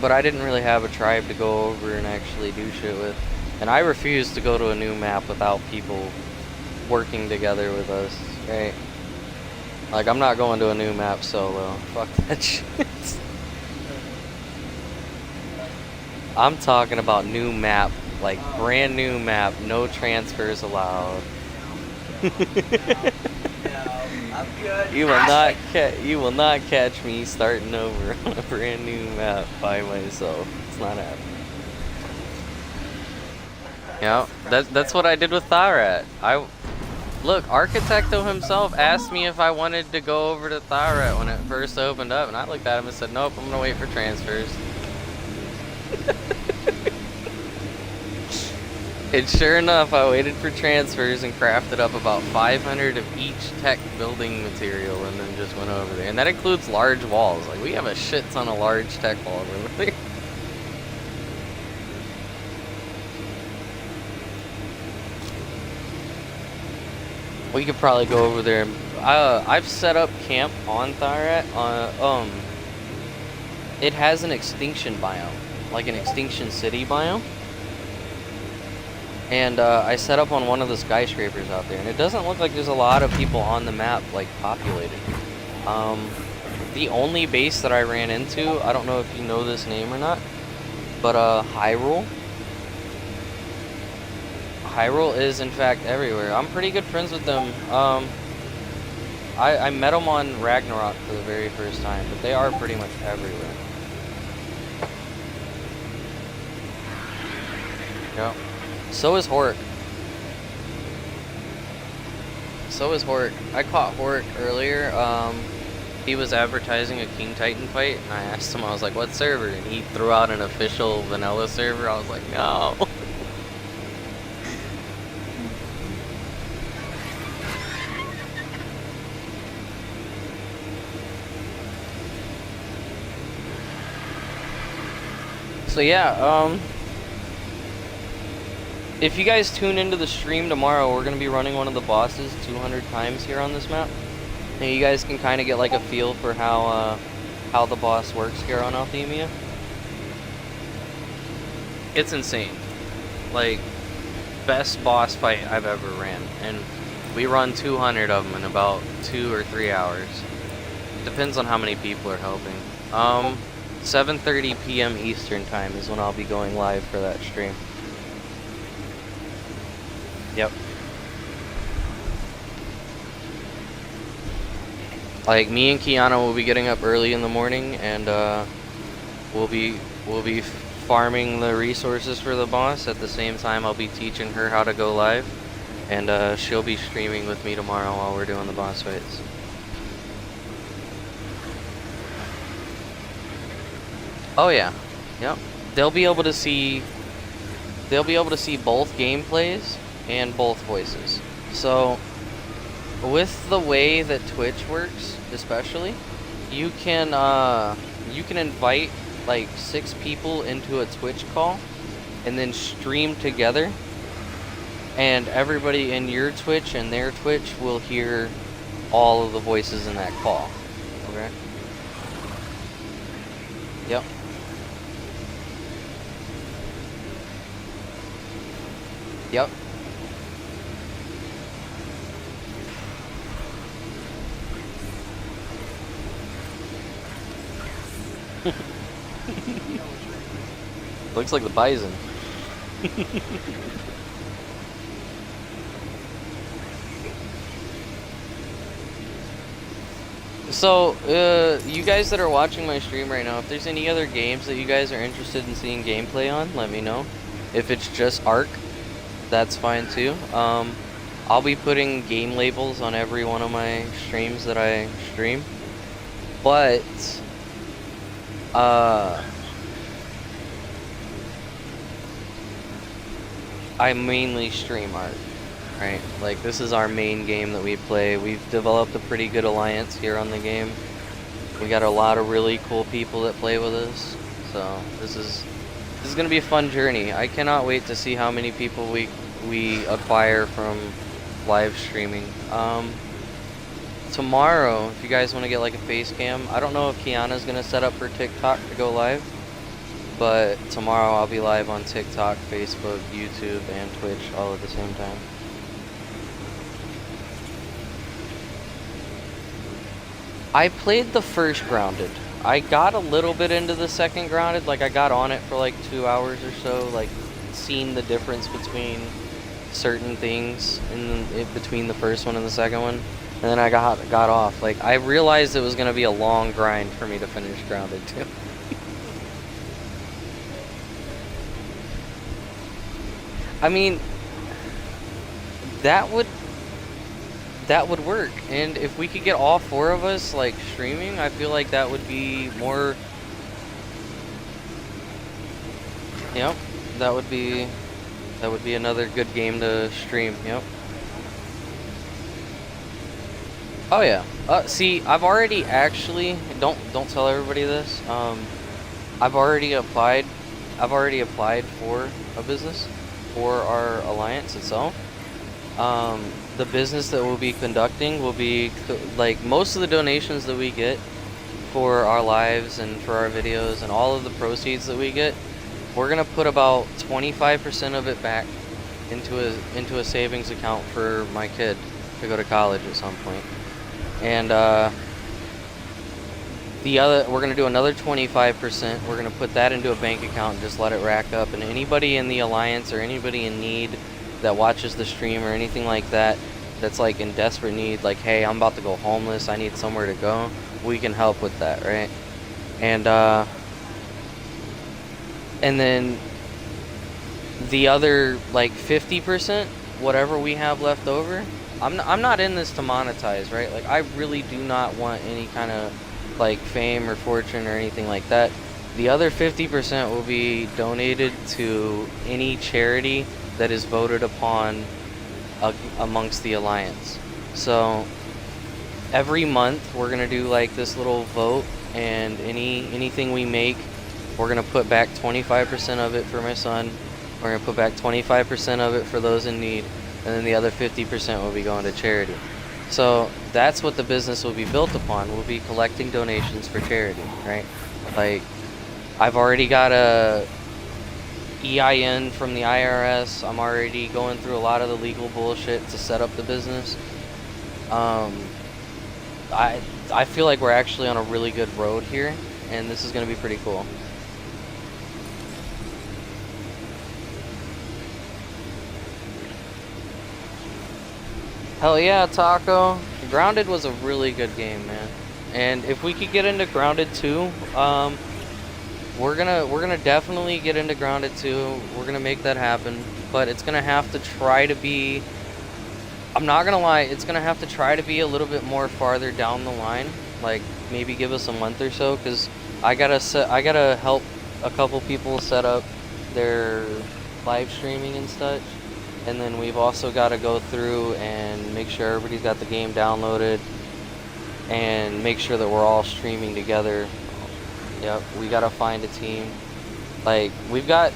But I didn't really have a tribe to go over and actually do shit with. And I refuse to go to a new map without people working together with us, right? Like, I'm not going to a new map solo. Fuck that shit. I'm talking about new map, like brand new map, no transfers allowed. No, I'm good. You will not catch me starting over on a brand new map by myself. It's not happening. Yeah, that's what I did with Tharat. Look, Architecto himself asked me if I wanted to go over to Tharat when it first opened up, and I looked at him and said, nope, I'm gonna wait for transfers. And sure enough, I waited for transfers and crafted up about 500 of each tech building material and then just went over there. And that includes large walls. Like, we have a shit ton of large tech walls over there. We could probably go over there. I've set up camp on Tharat. It has an extinction biome, like an extinction city biome. And I set up on one of the skyscrapers out there, and it doesn't look like there's a lot of people on the map, like, populated. The only base that I ran into, I don't know if you know this name or not, but Hyrule. Hyrule is, in fact, everywhere. I'm pretty good friends with them. I met them on Ragnarok for the very first time, but they are pretty much everywhere. Yep. So is Hork. I caught Hork earlier. He was advertising a King Titan fight, and I asked him, I was like, what server? And he threw out an official vanilla server. I was like, no. So yeah, if you guys tune into the stream tomorrow, we're going to be running one of the bosses 200 times here on this map. And you guys can kind of get like a feel for how the boss works here on Althemia. It's insane. Like, best boss fight I've ever ran. And we run 200 of them in about 2 or 3 hours. Depends on how many people are helping. 7:30 p.m. Eastern time is when I'll be going live for that stream. Yep. Like, me and Kiana will be getting up early in the morning, and we'll be farming the resources for the boss. At the same time, I'll be teaching her how to go live, and she'll be streaming with me tomorrow while we're doing the boss fights. Oh yeah, yep. They'll be able to see both gameplays and both voices. So with the way that Twitch works, especially, you can invite like 6 people into a Twitch call and then stream together, and everybody in your Twitch and their Twitch will hear all of the voices in that call. Okay? Yep. Yep. Looks like the bison. So, you guys that are watching my stream right now, if there's any other games that you guys are interested in seeing gameplay on, let me know. If it's just Ark, that's fine too. I'll be putting game labels on every one of my streams that I stream. But, I mainly stream Ark, right? Like, this is our main game that we play. We've developed a pretty good alliance here on the game. We got a lot of really cool people that play with us. So, this is gonna be a fun journey. I cannot wait to see how many people we acquire from live streaming. Tomorrow, if you guys want to get like a face cam, I don't know if Kiana's gonna set up her TikTok to go live, but tomorrow I'll be live on TikTok, Facebook, YouTube, and Twitch all at the same time. I played the first Grounded. I got a little bit into the second Grounded, like I got on it for like 2 hours or so, like seeing the difference between certain things in between the first one and the second one, and then I got off. Like I realized it was gonna be a long grind for me to finish Grounded too. I mean, that would work, and if we could get all 4 of us like streaming, I feel like that would be more. Yep, that would be another good game to stream. Yep. Oh yeah. See, I've already actually don't tell everybody this. I've already applied for a business for our alliance itself. The business that we'll be conducting will be like most of the donations that we get for our lives and for our videos and all of the proceeds that we get, we're gonna put about 25% of it back into a savings account for my kid to go to college at some point. And we're gonna do another 25%. We're gonna put that into a bank account and just let it rack up. And anybody in the alliance or anybody in need that watches the stream or anything like that, that's like in desperate need, like, hey, I'm about to go homeless, I need somewhere to go, we can help with that, right? And then the other like 50%, whatever we have left over, I'm not in this to monetize, right? Like I really do not want any kind of like fame or fortune or anything like that. The other 50% will be donated to any charity that is voted upon amongst the alliance. So every month we're gonna do like this little vote, and anything we make, we're gonna put back 25% of it for my son. We're gonna put back 25% of it for those in need, and then the other 50% will be going to charity. So that's what the business will be built upon. We'll be collecting donations for charity, right? Like I've already got a EIN from the IRS. I'm already going through a lot of the legal bullshit to set up the business. I feel like we're actually on a really good road here, and this is going to be pretty cool. Hell yeah, Taco. Grounded was a really good game, man. And if we could get into Grounded 2, we're gonna definitely get into Grounded 2. We're gonna make that happen, but it's gonna have to try to be, I'm not gonna lie, it's gonna have to try to be a little bit more farther down the line. Like maybe give us a month or so, because I gotta help a couple people set up their live streaming and such. And then we've also got to go through and make sure everybody's got the game downloaded and make sure that we're all streaming together. Yep, we got to find a team. Like, we've got...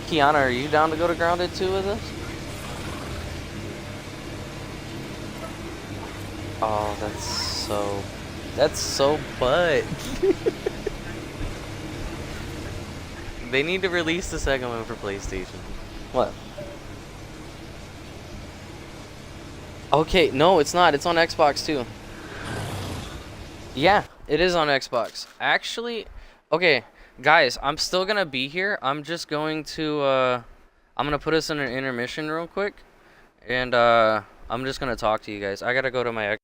Kiana, are you down to go to Grounded 2 with us? Oh, that's so butt. They need to release the second one for PlayStation. What? Okay, no, it's not. It's on Xbox too. Yeah, it is on Xbox. Actually, okay, guys, I'm still gonna be here. I'm just going to, I'm gonna put us in an intermission real quick. And, I'm just gonna talk to you guys. I gotta go to my